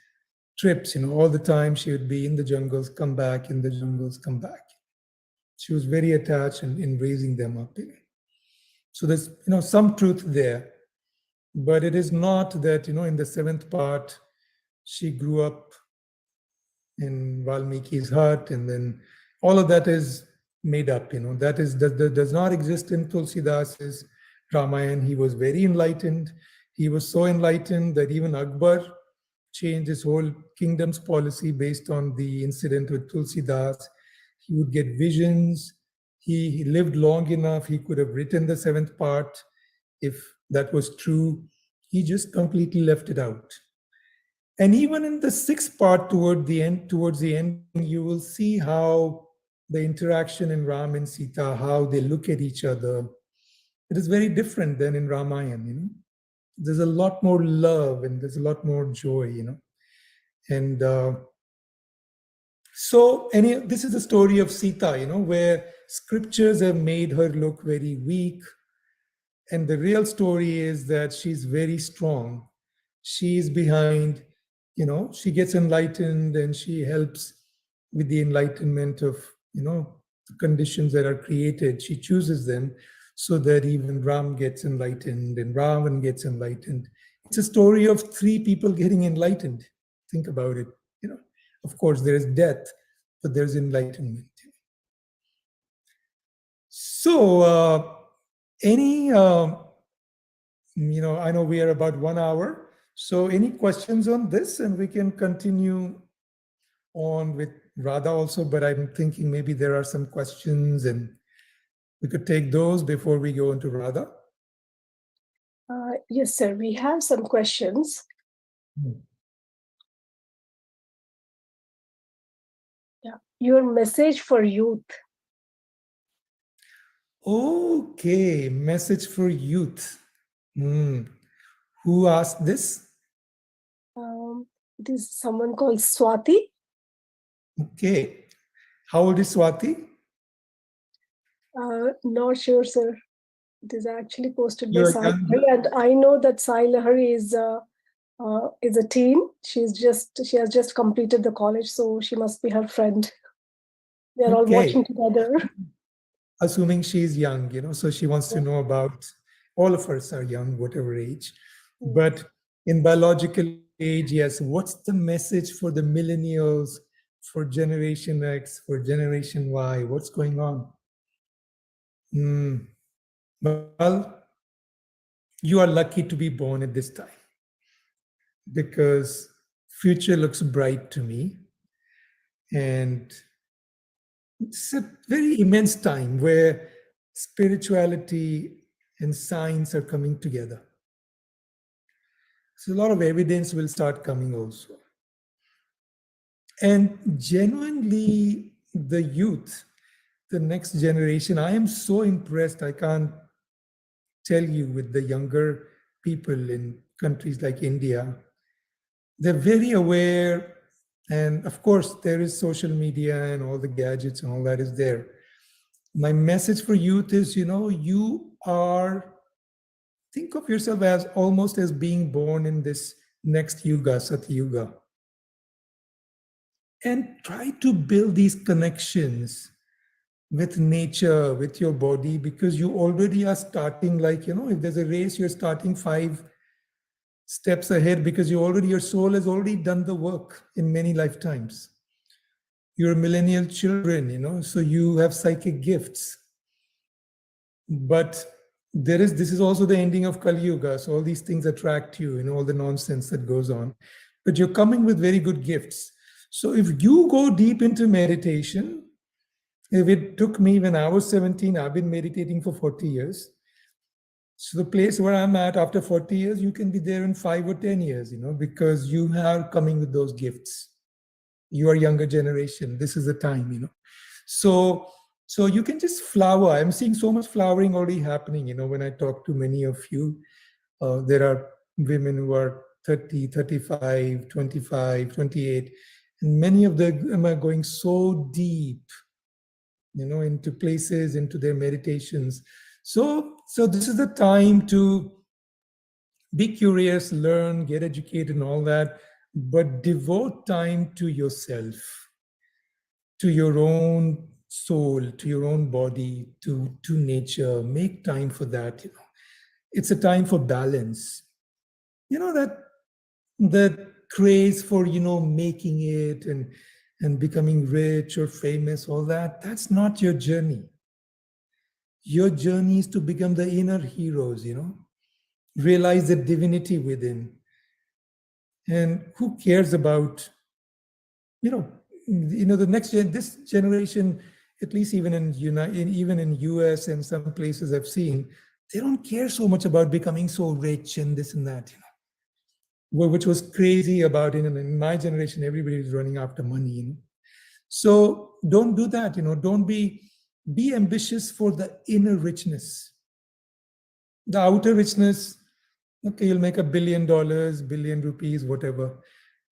trips, all the time. She would be in the jungles, come back, in the jungles, come back. She was very attached in raising them up. So there's, some truth there. But it is not that, in the seventh part, she grew up in Valmiki's hut, and then all of that is made up. That does not exist in Tulsidas's Ramayana. He was very enlightened. He was so enlightened that even Akbar changed his whole kingdom's policy based on the incident with Tulsidas. He would get visions. He lived long enough. He could have written the seventh part if that was true. He just completely left it out. And even in the sixth part, towards the end, you will see how the interaction in Ram and Sita, how they look at each other. It is very different than in Ramayana. There's a lot more love and there's a lot more joy. And this is the story of Sita, where scriptures have made her look very weak. And the real story is that she's very strong. She's behind, she gets enlightened and she helps with the enlightenment of, the conditions that are created. She chooses them so that even Ram gets enlightened and Ravan gets enlightened. It's a story of three people getting enlightened. Think about it. Of course, there is death, but there's enlightenment. So, I know we are about 1 hour. So any questions on this? And we can continue on with Radha also, but I'm thinking maybe there are some questions and we could take those before we go into Radha. Yes, sir. We have some questions. Yeah. Your message for youth. Okay, message for youth. Who asked this? It is someone called Swati. Okay. How old is Swati? Not sure, sir. It is actually posted by You're Sai young. Lahari, and I know that Sai Lahari is a teen. She has just completed the college, so she must be her friend. They're all watching together. Assuming she's young, so she wants to know about, all of us are young, whatever age. But in biological age, yes, what's the message for the millennials, for Generation X, for Generation Y? What's going on? Well, you are lucky to be born at this time because future looks bright to me. And it's a very immense time where spirituality and science are coming together. So a lot of evidence will start coming also. And genuinely, the youth, the next generation, I am so impressed. I can't tell you with the younger people in countries like India. They're very aware. And of course, there is social media and all the gadgets and all that is there. My message for youth is, you are, think of yourself as almost as being born in this next yuga, Satya Yuga. And try to build these connections with nature, with your body, because you already are starting, like, if there's a race, you're starting 5 steps ahead because your soul has already done the work in many lifetimes. You're millennial children, so you have psychic gifts. But this is also the ending of Kali Yuga. So all these things attract you, all the nonsense that goes on. But you're coming with very good gifts. So if you go deep into meditation, if it took me when I was 17, I've been meditating for 40 years. So the place where I'm at after 40 years, you can be there in 5 or 10 years, because you are coming with those gifts. You are younger generation. This is the time, So you can just flower. I'm seeing so much flowering already happening, when I talk to many of you. There are women who are 30, 35, 25, 28. And many of them are going so deep, into places, into their meditations. So this is the time to be curious, learn, get educated, and all that, but devote time to yourself, to your own soul, to your own body, to nature. Make time for that. It's a time for balance. That craze for making it and becoming rich or famous, all that. That's not your journey. Your journey is to become the inner heroes. Realize the divinity within. And who cares about the this generation, at least even even in US and some places I've seen, they don't care so much about becoming so rich and this and that, which was crazy about in my generation. Everybody was running after money. So don't do that. Don't be ambitious for the inner richness. The outer richness, okay, you'll make $1 billion, billion rupees, whatever.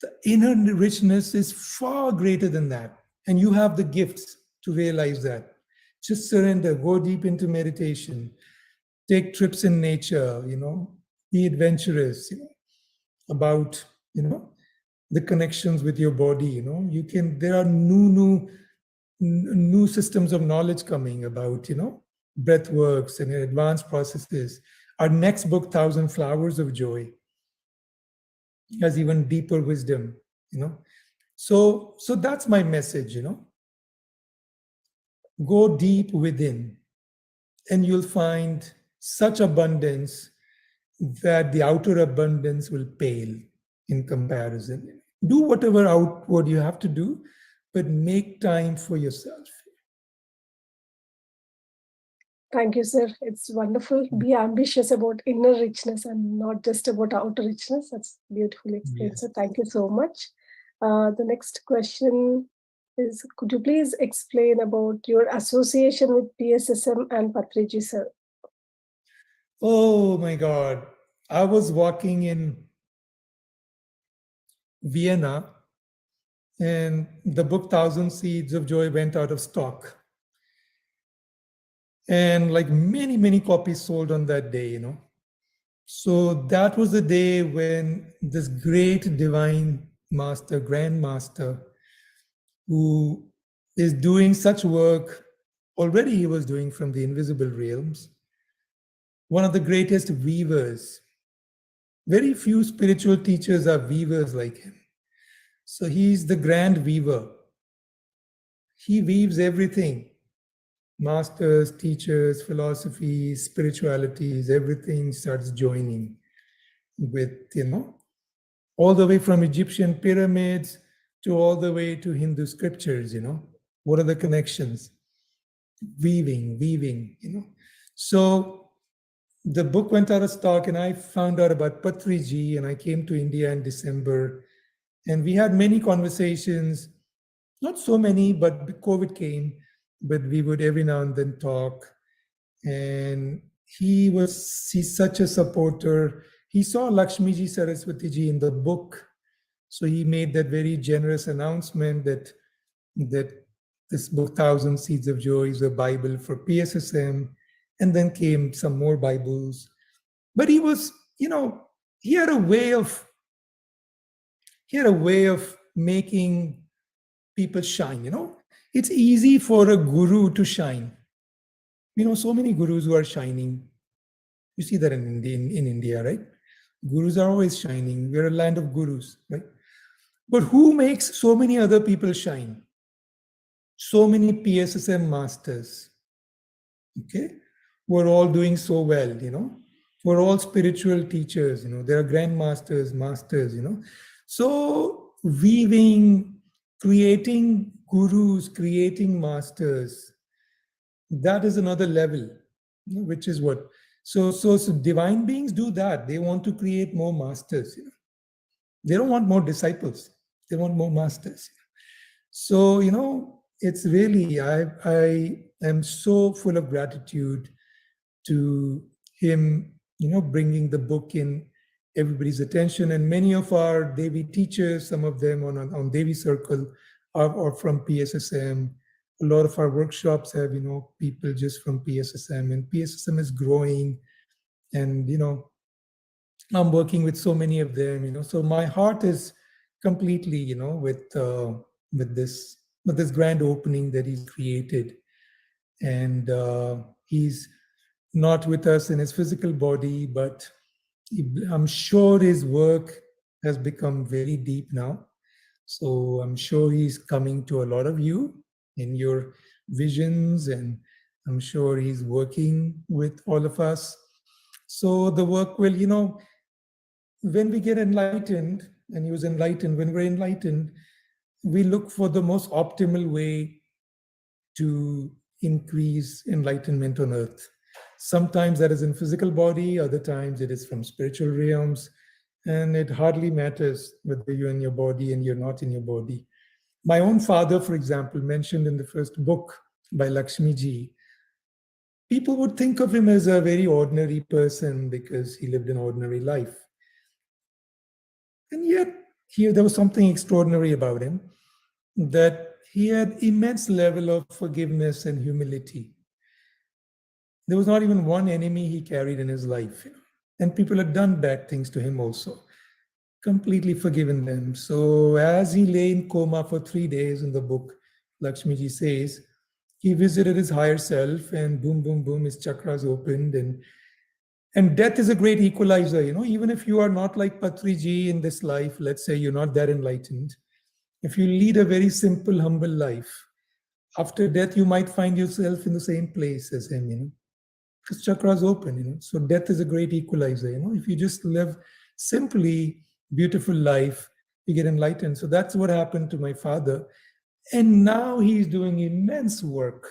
The inner richness is far greater than that. And you have the gifts to realize that. Just surrender, go deep into meditation, take trips in nature, be adventurous, about, the connections with your body. There are new systems of knowledge coming about, breath works and advanced processes. Our next book, Thousand Flowers of Joy, has even deeper wisdom, So that's my message, Go deep within, and you'll find such abundance that the outer abundance will pale in comparison. Do whatever outward you have to do, but make time for yourself. Thank you, sir. It's wonderful. Be ambitious about inner richness and not just about outer richness. That's beautifully explained, Yes. sir. Thank you so much. The next question is, could you please explain about your association with PSSM and Patriji, sir? Oh my God. I was walking in Vienna and the book Thousand Seeds of Joy went out of stock. And like many copies sold on that day, So that was the day when this great divine master, grand master, who is doing such work, already he was doing from the invisible realms, one of the greatest weavers. Very few spiritual teachers are weavers like him. So he's the grand weaver. He weaves everything. Masters, teachers, philosophies, spiritualities, everything starts joining with, all the way from Egyptian pyramids to all the way to Hindu scriptures, What are the connections? Weaving, So the book went out of stock and I found out about Patriji and I came to India in December and we had many conversations, not so many, but COVID came, but we would every now and then talk. And he's such a supporter. He saw Lakshmiji Saraswati in the book. So he made that very generous announcement that this book, Thousand Seeds of Joy, is a Bible for PSSM. And then came some more Bibles. But he was, he had a way of making people shine, It's easy for a guru to shine. So many gurus who are shining. You see that in India, right? Gurus are always shining. We're a land of gurus, right? But who makes so many other people shine? So many PSSM masters, okay? We're all doing so well, We're all spiritual teachers, There are grandmasters, masters, So weaving, creating gurus, creating masters, that is another level, which is what. So divine beings do that. They want to create more masters. They don't want more disciples. They want more masters. So it's really I am so full of gratitude to him. Bringing the book in everybody's attention. And many of our Devi teachers, some of them on Devi Circle, are from PSSM. A lot of our workshops have, people just from PSSM, and PSSM is growing. And, I'm working with so many of them, so my heart is completely, with this grand opening that he's created. And he's not with us in his physical body, but I'm sure his work has become very deep now. So I'm sure he's coming to a lot of you in your visions, and I'm sure he's working with all of us. So the work will, when we get enlightened, and he was enlightened, when we're enlightened, we look for the most optimal way to increase enlightenment on earth. Sometimes that is in physical body, other times it is from spiritual realms, and it hardly matters whether you're in your body and you're not in your body. My own father, for example, mentioned in the first book by Lakshmi ji, people would think of him as a very ordinary person because he lived an ordinary life. And yet, here there was something extraordinary about him, that he had immense level of forgiveness and humility. There was not even one enemy he carried in his life. And people had done bad things to him also, completely forgiven them. So as he lay in coma for 3 days in the book, Lakshmi ji says, he visited his higher self, and boom, boom, boom, his chakras opened. And death is a great equalizer, even if you are not like Patri ji in this life, let's say you're not that enlightened. If you lead a very simple, humble life, after death, you might find yourself in the same place as him, because chakras open, So death is a great equalizer, If you just live simply, beautiful life, you get enlightened. So that's what happened to my father. And now he's doing immense work.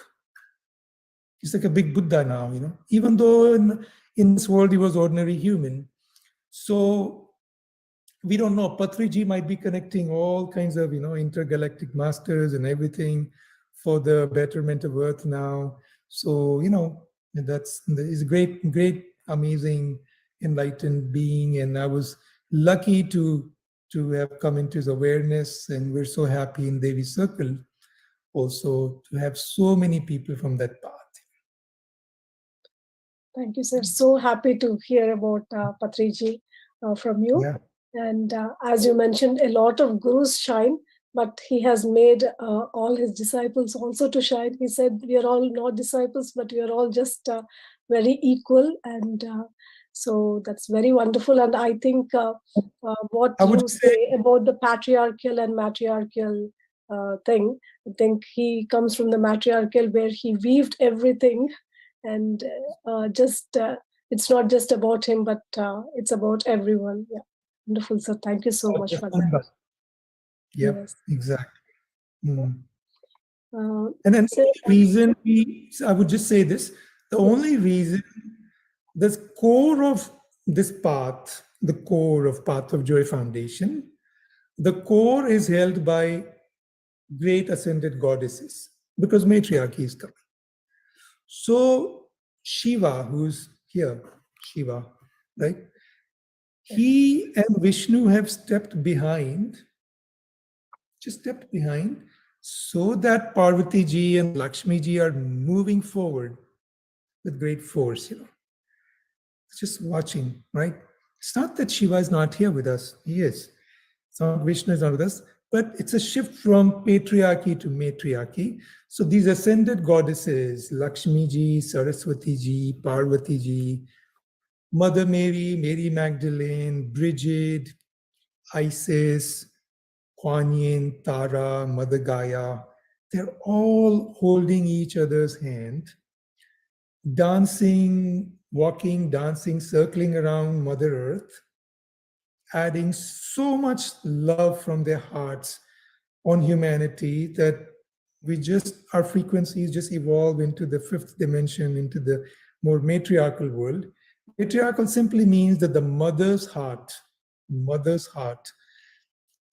He's like a big Buddha now, even though in this world he was ordinary human. So we don't know. Patriji might be connecting all kinds of, intergalactic masters and everything for the betterment of Earth now. So, he's a great, great, amazing, enlightened being. And I was lucky to have come into his awareness. And we're so happy in Devi Circle also to have so many people from that path. Thank you, sir. So happy to hear about Patriji from you. Yeah. And as you mentioned, a lot of gurus shine, but he has made all his disciples also to shine. He said, we are all not disciples, but we are all just very equal. And so that's very wonderful. And I think what you say about the patriarchal and matriarchal thing, I think he comes from the matriarchal, where he weaved everything, and it's not just about him, but it's about everyone. Yeah. Wonderful, sir. Thank you so much for that. Yep, yes. Exactly. Mm. And then the reason I would just say this, the only reason, the core of this path, the core of Path of Joy Foundation, the core is held by great ascended goddesses, because matriarchy is coming. So Shiva, who's here, Shiva, right? He and Vishnu have stepped behind, so that Parvati ji and Lakshmi ji are moving forward with great force, Just watching, right? It's not that Shiva is not here with us. He is. It's not Vishnu is not with us, but it's a shift from patriarchy to matriarchy. So these ascended goddesses, Lakshmi ji, Saraswati ji, Parvati ji, Mother Mary, Mary Magdalene, Bridget, Isis, Kuan Yin, Tara, Mother Gaia, they're all holding each other's hand, dancing, walking, dancing, circling around Mother Earth, adding so much love from their hearts on humanity that our frequencies just evolve into the fifth dimension, into the more matriarchal world. Matriarchal simply means that the mother's heart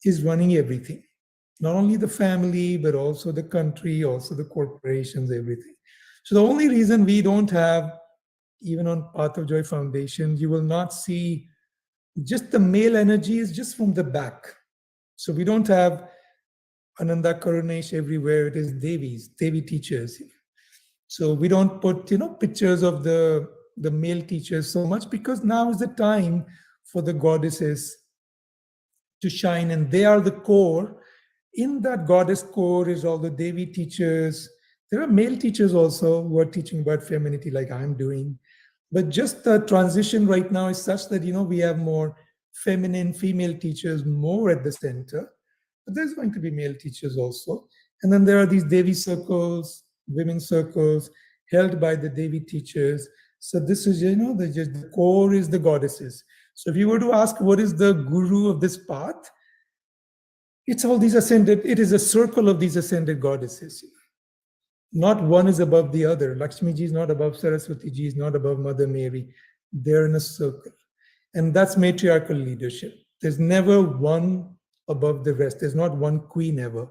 is running everything. Not only the family, but also the country, also the corporations, everything. So the only reason we don't have, even on Path of Joy Foundation, you will not see Just the male energy is just from the back. So we don't have Ananda, Karunesh everywhere. It is Devi teachers. So we don't put, pictures of the male teachers so much, because now is the time for the goddesses to shine, and they are the core. In that goddess core is all the Devi teachers. There are male teachers also who are teaching about femininity, like I'm doing. But just the transition right now is such that, we have more feminine, female teachers more at the center. But there's going to be male teachers also. And then there are these Devi circles, women circles, held by the Devi teachers. So this is, the core is the goddesses. So if you were to ask what is the guru of this path, it's all these ascended, it is a circle of these ascended goddesses. Not one is above the other. Lakshmi ji is not above Saraswati ji, is not above Mother Mary. They're in a circle. And that's matriarchal leadership. There's never one above the rest. There's not one queen ever.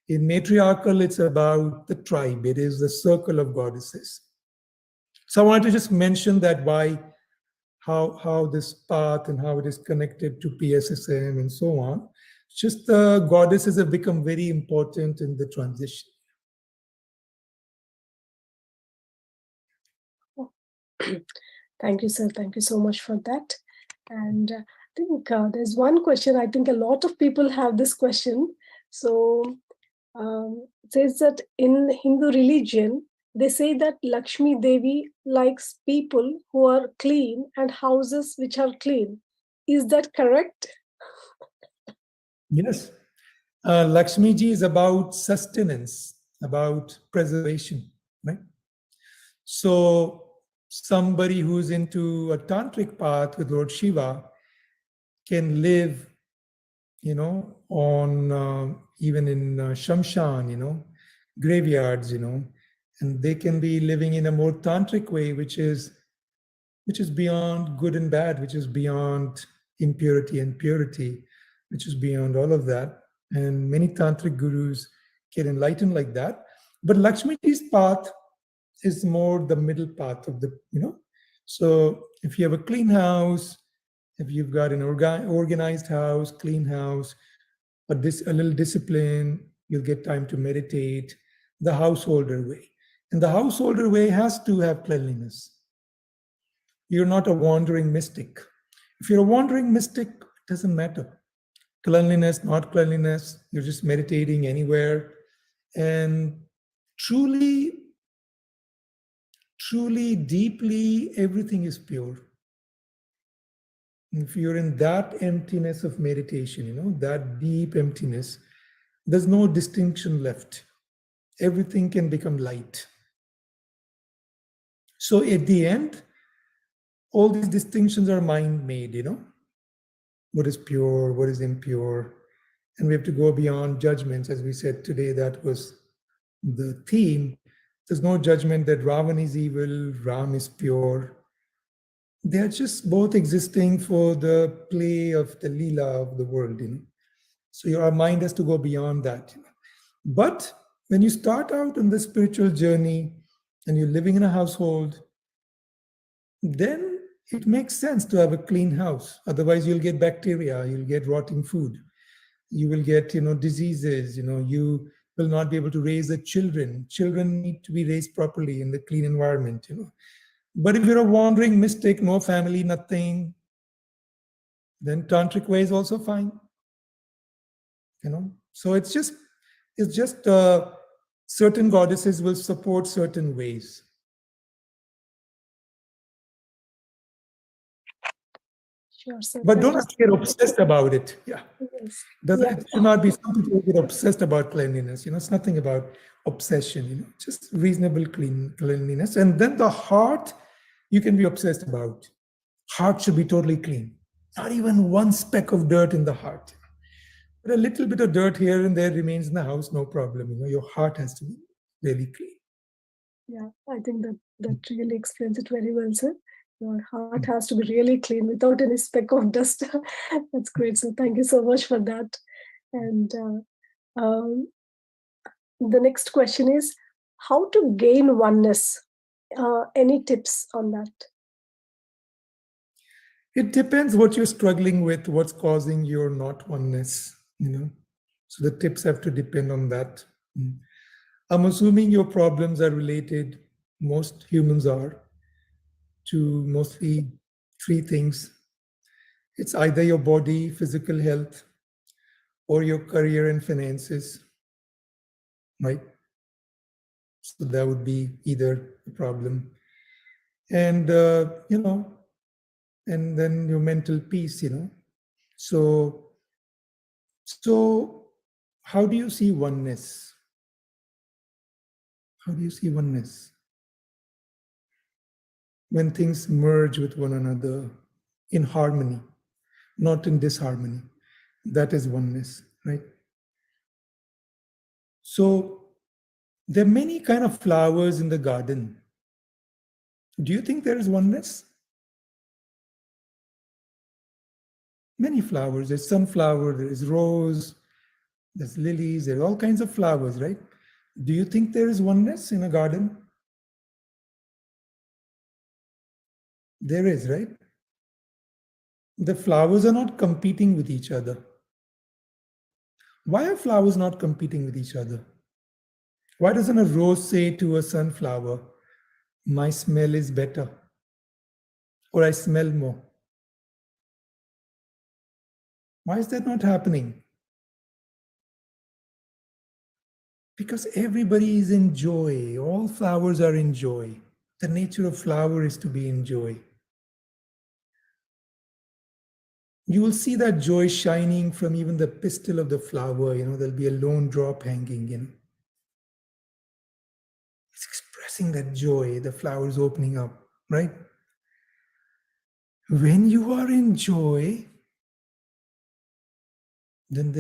In matriarchal, it's about the tribe. It is the circle of goddesses. So I wanted to just mention that why, how this path and how it is connected to PSSM and so on. Just the goddesses have become very important in the transition. Thank you, sir. Thank you so much for that. And I think there's one question. I think a lot of people have this question. So it says that in Hindu religion, they say that Lakshmi Devi likes people who are clean and houses which are clean. Is that correct? Yes. Lakshmi ji is about sustenance, about preservation, right? So somebody who's into a tantric path with Lord Shiva can live, on even in Shamshan, graveyards, and they can be living in a more tantric way, which is beyond good and bad, which is beyond impurity and purity, which is beyond all of that. And many tantric gurus get enlightened like that. But Lakshmi's path is more the middle path of the, So if you have a clean house, if you've got an organized house, clean house, a little discipline, you'll get time to meditate, the householder way. And the householder way has to have cleanliness. You're not a wandering mystic. If you're a wandering mystic, it doesn't matter. Cleanliness, not cleanliness, you're just meditating anywhere. And truly, deeply, everything is pure. If you're in that emptiness of meditation, that deep emptiness, there's no distinction left. Everything can become light. So at the end, all these distinctions are mind-made, what is pure, what is impure. And we have to go beyond judgments. As we said today, that was the theme. There's no judgment that Ravan is evil, Ram is pure. They are just both existing for the play of the Leela of the world, So your mind has to go beyond that. But when you start out on the spiritual journey and you're living in a household, then it makes sense to have a clean house. Otherwise, you'll get bacteria, you'll get rotting food, you will get, diseases, you will not be able to raise the children. Children need to be raised properly in the clean environment, But if you're a wandering mystic, no family, nothing, then tantric way is also fine. So it's just certain goddesses will support certain ways. Sure, sir. But don't have to get obsessed about it. Yeah. Yes. It should not be some people get obsessed about cleanliness. It's nothing about obsession, just reasonable cleanliness. And then the heart, you can be obsessed about. Heart should be totally clean. Not even one speck of dirt in the heart. But a little bit of dirt here and there remains in the house, no problem. Your heart has to be really clean. Yeah, I think that really explains it very well, sir. Your heart has to be really clean without any speck of dust. That's great, sir. Thank you so much for that. And the next question is how to gain oneness. Any tips on that? It depends what you're struggling with, what's causing your not oneness, you know. So the tips have to depend on that. Mm. I'm assuming your problems are related, most humans are, to mostly three things. It's either your body, physical health, or your career and finances, right? So that would be either a problem. And, and then your mental peace, So, so how do you see oneness? How do you see oneness? When things merge with one another in harmony, not in disharmony. That is oneness, right? So there are many kind of flowers in the garden. Do you think there is oneness? Many flowers. There's sunflower, there is rose, there's lilies, there are all kinds of flowers, right? Do you think there is oneness in a garden? There is, right? The flowers are not competing with each other. Why are flowers not competing with each other? Why doesn't a rose say to a sunflower, my smell is better, or I smell more? Why is that not happening? Because everybody is in joy. All flowers are in joy. The nature of flower is to be in joy. You will see that joy shining from even the pistil of the flower. There'll be a lone drop hanging. It's expressing that joy. The flower is opening up, right? When you are in joy, then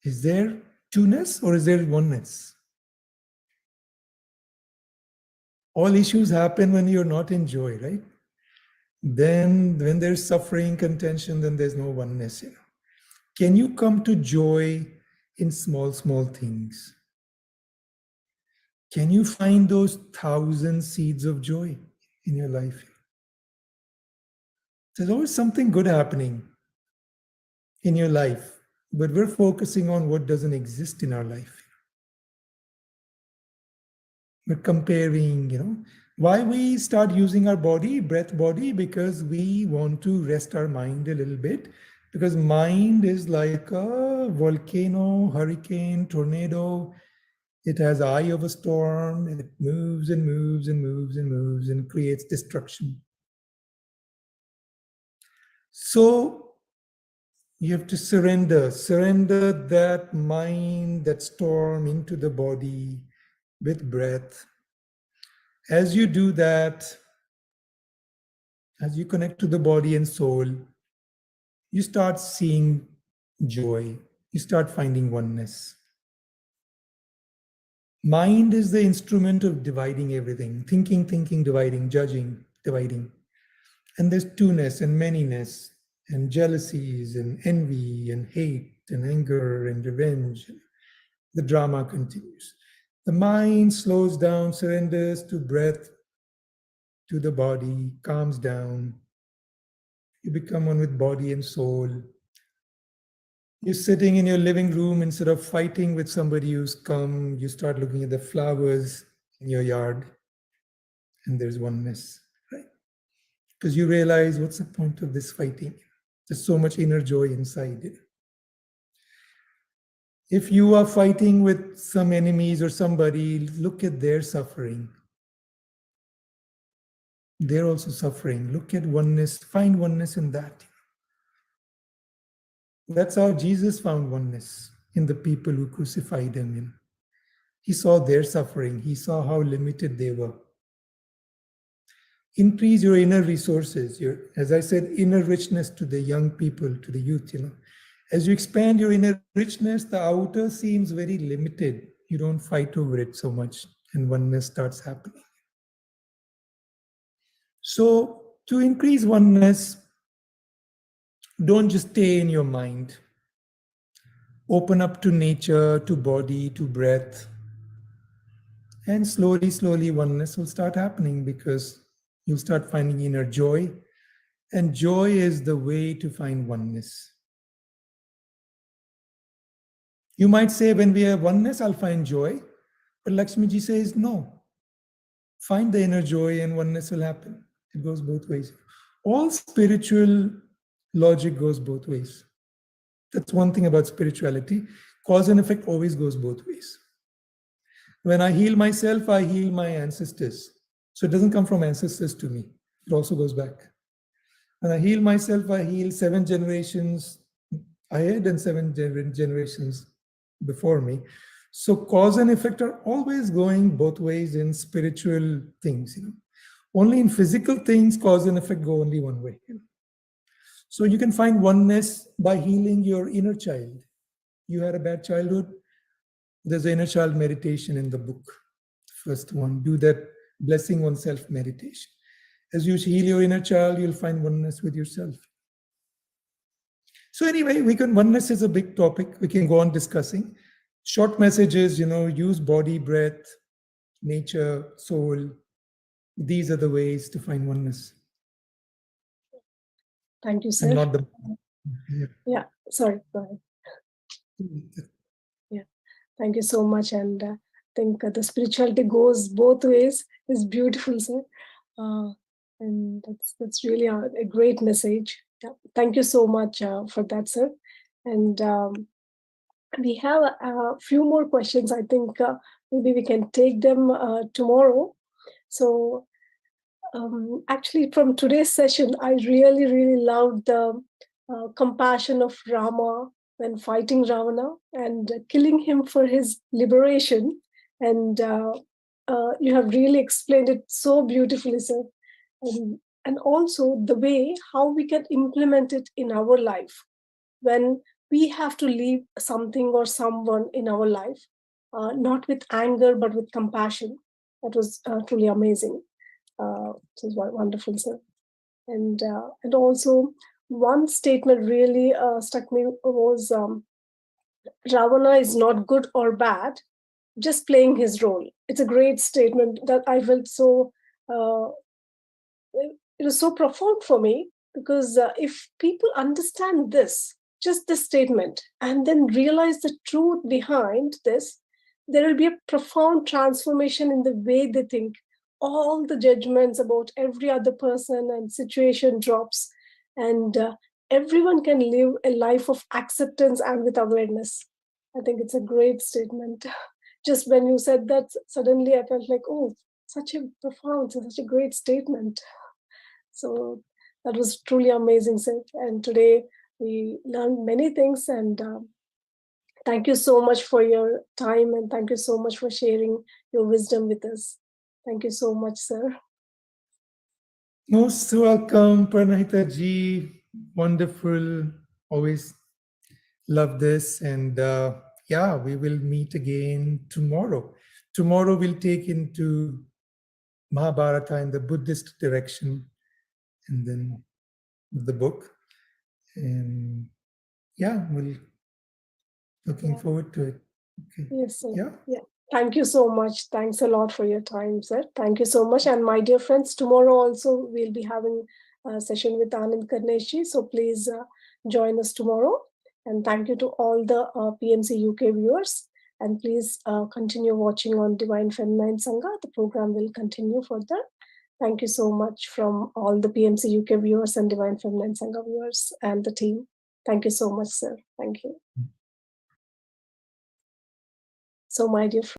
is there two-ness or is there oneness? All issues happen when you're not in joy, right? Then when there's suffering, contention, then there's no oneness. Can you come to joy in small, small things? Can you find those 1,000 seeds of joy in your life? There's always something good happening in your life, but we're focusing on what doesn't exist in our life. We're comparing. Why we start using our breath body, because we want to rest our mind a little bit, because mind is like a volcano, hurricane, tornado. It has eye of a storm, and it moves and moves and moves and moves and creates destruction. So you have to surrender that mind, that storm into the body with breath. As you do that, as you connect to the body and soul, you start seeing joy. You start finding oneness. Mind is the instrument of dividing everything. Thinking, dividing, judging, dividing. And there's two-ness and manyness and jealousies and envy and hate and anger and revenge. The drama continues. The mind slows down, surrenders to breath, to the body, calms down. You become one with body and soul. You're sitting in your living room, instead of fighting with somebody who's come, you start looking at the flowers in your yard, and there's oneness, right? Because you realize, what's the point of this fighting? There's so much inner joy inside. If you are fighting with some enemies or somebody, look at their suffering. They're also suffering. Look at oneness, find oneness in that. That's how Jesus found oneness in the people who crucified him. He saw their suffering. He saw how limited they were. Increase your inner resources, as I said, inner richness to the young people, to the youth. As you expand your inner richness, the outer seems very limited. You don't fight over it so much, and oneness starts happening. So to increase oneness, don't just stay in your mind. Open up to nature, to body, to breath. And slowly, slowly, oneness will start happening, because you'll start finding inner joy. And joy is the way to find oneness. You might say, when we have oneness, I'll find joy. But Lakshmiji says, no. Find the inner joy and oneness will happen. It goes both ways. All spiritual logic goes both ways. That's one thing about spirituality. Cause and effect always goes both ways. When I heal myself, I heal my ancestors. So it doesn't come from ancestors to me. It also goes back. When I heal myself, I heal 7 generations ahead and 7 generations before me. So cause and effect are always going both ways in spiritual things. Only in physical things, cause and effect go only one way. So you can find oneness by healing your inner child. You had a bad childhood, there's an inner child meditation in the book. First one, do that blessing oneself meditation. As you heal your inner child, you'll find oneness with yourself. So anyway, oneness is a big topic. We can go on discussing. Short messages, use body, breath, nature, soul. These are the ways to find oneness. Thank you, sir. And not the... Yeah, sorry, go ahead. Yeah, thank you so much. And I think the spirituality goes both ways. It's beautiful, sir. And that's really a great message. Yeah, thank you so much for that, sir. And we have a few more questions. I think maybe we can take them tomorrow. So actually, from today's session, I really, really loved the compassion of Rama when fighting Ravana and killing him for his liberation. And you have really explained it so beautifully, sir. And also the way how we can implement it in our life when we have to leave something or someone in our life, not with anger, but with compassion. That was truly amazing. It was wonderful, sir. And also one statement really struck me was Ravana is not good or bad, just playing his role. It's a great statement that I felt so, it was so profound for me because if people understand this, just this statement, and then realize the truth behind this, there will be a profound transformation in the way they think. All the judgments about every other person and situation drops, and everyone can live a life of acceptance and with awareness. I think it's a great statement. Just when you said that, suddenly I felt like, oh, such a profound, such a great statement. So that was truly amazing, sir. And today we learned many things. And thank you so much for your time. And thank you so much for sharing your wisdom with us. Thank you so much, sir. Most welcome, Pranahita ji. Wonderful. Always love this. And yeah, we will meet again tomorrow. Tomorrow we'll take into Mahabharata in the Buddhist direction, and then the book. And yeah, we'll looking forward to it. Okay. Yes, sir. Yeah. Yeah. Thank you so much. Thanks a lot for your time, sir. Thank you so much. And my dear friends, tomorrow also we'll be having a session with Anand Karnesh. So please join us tomorrow. And thank you to all the PMC UK viewers. And please continue watching on Divine Feminine Sangha. The program will continue further. Thank you so much from all the PMC UK viewers and Divine Feminine Sangha viewers and the team. Thank you so much, sir. Thank you. So, my dear friends,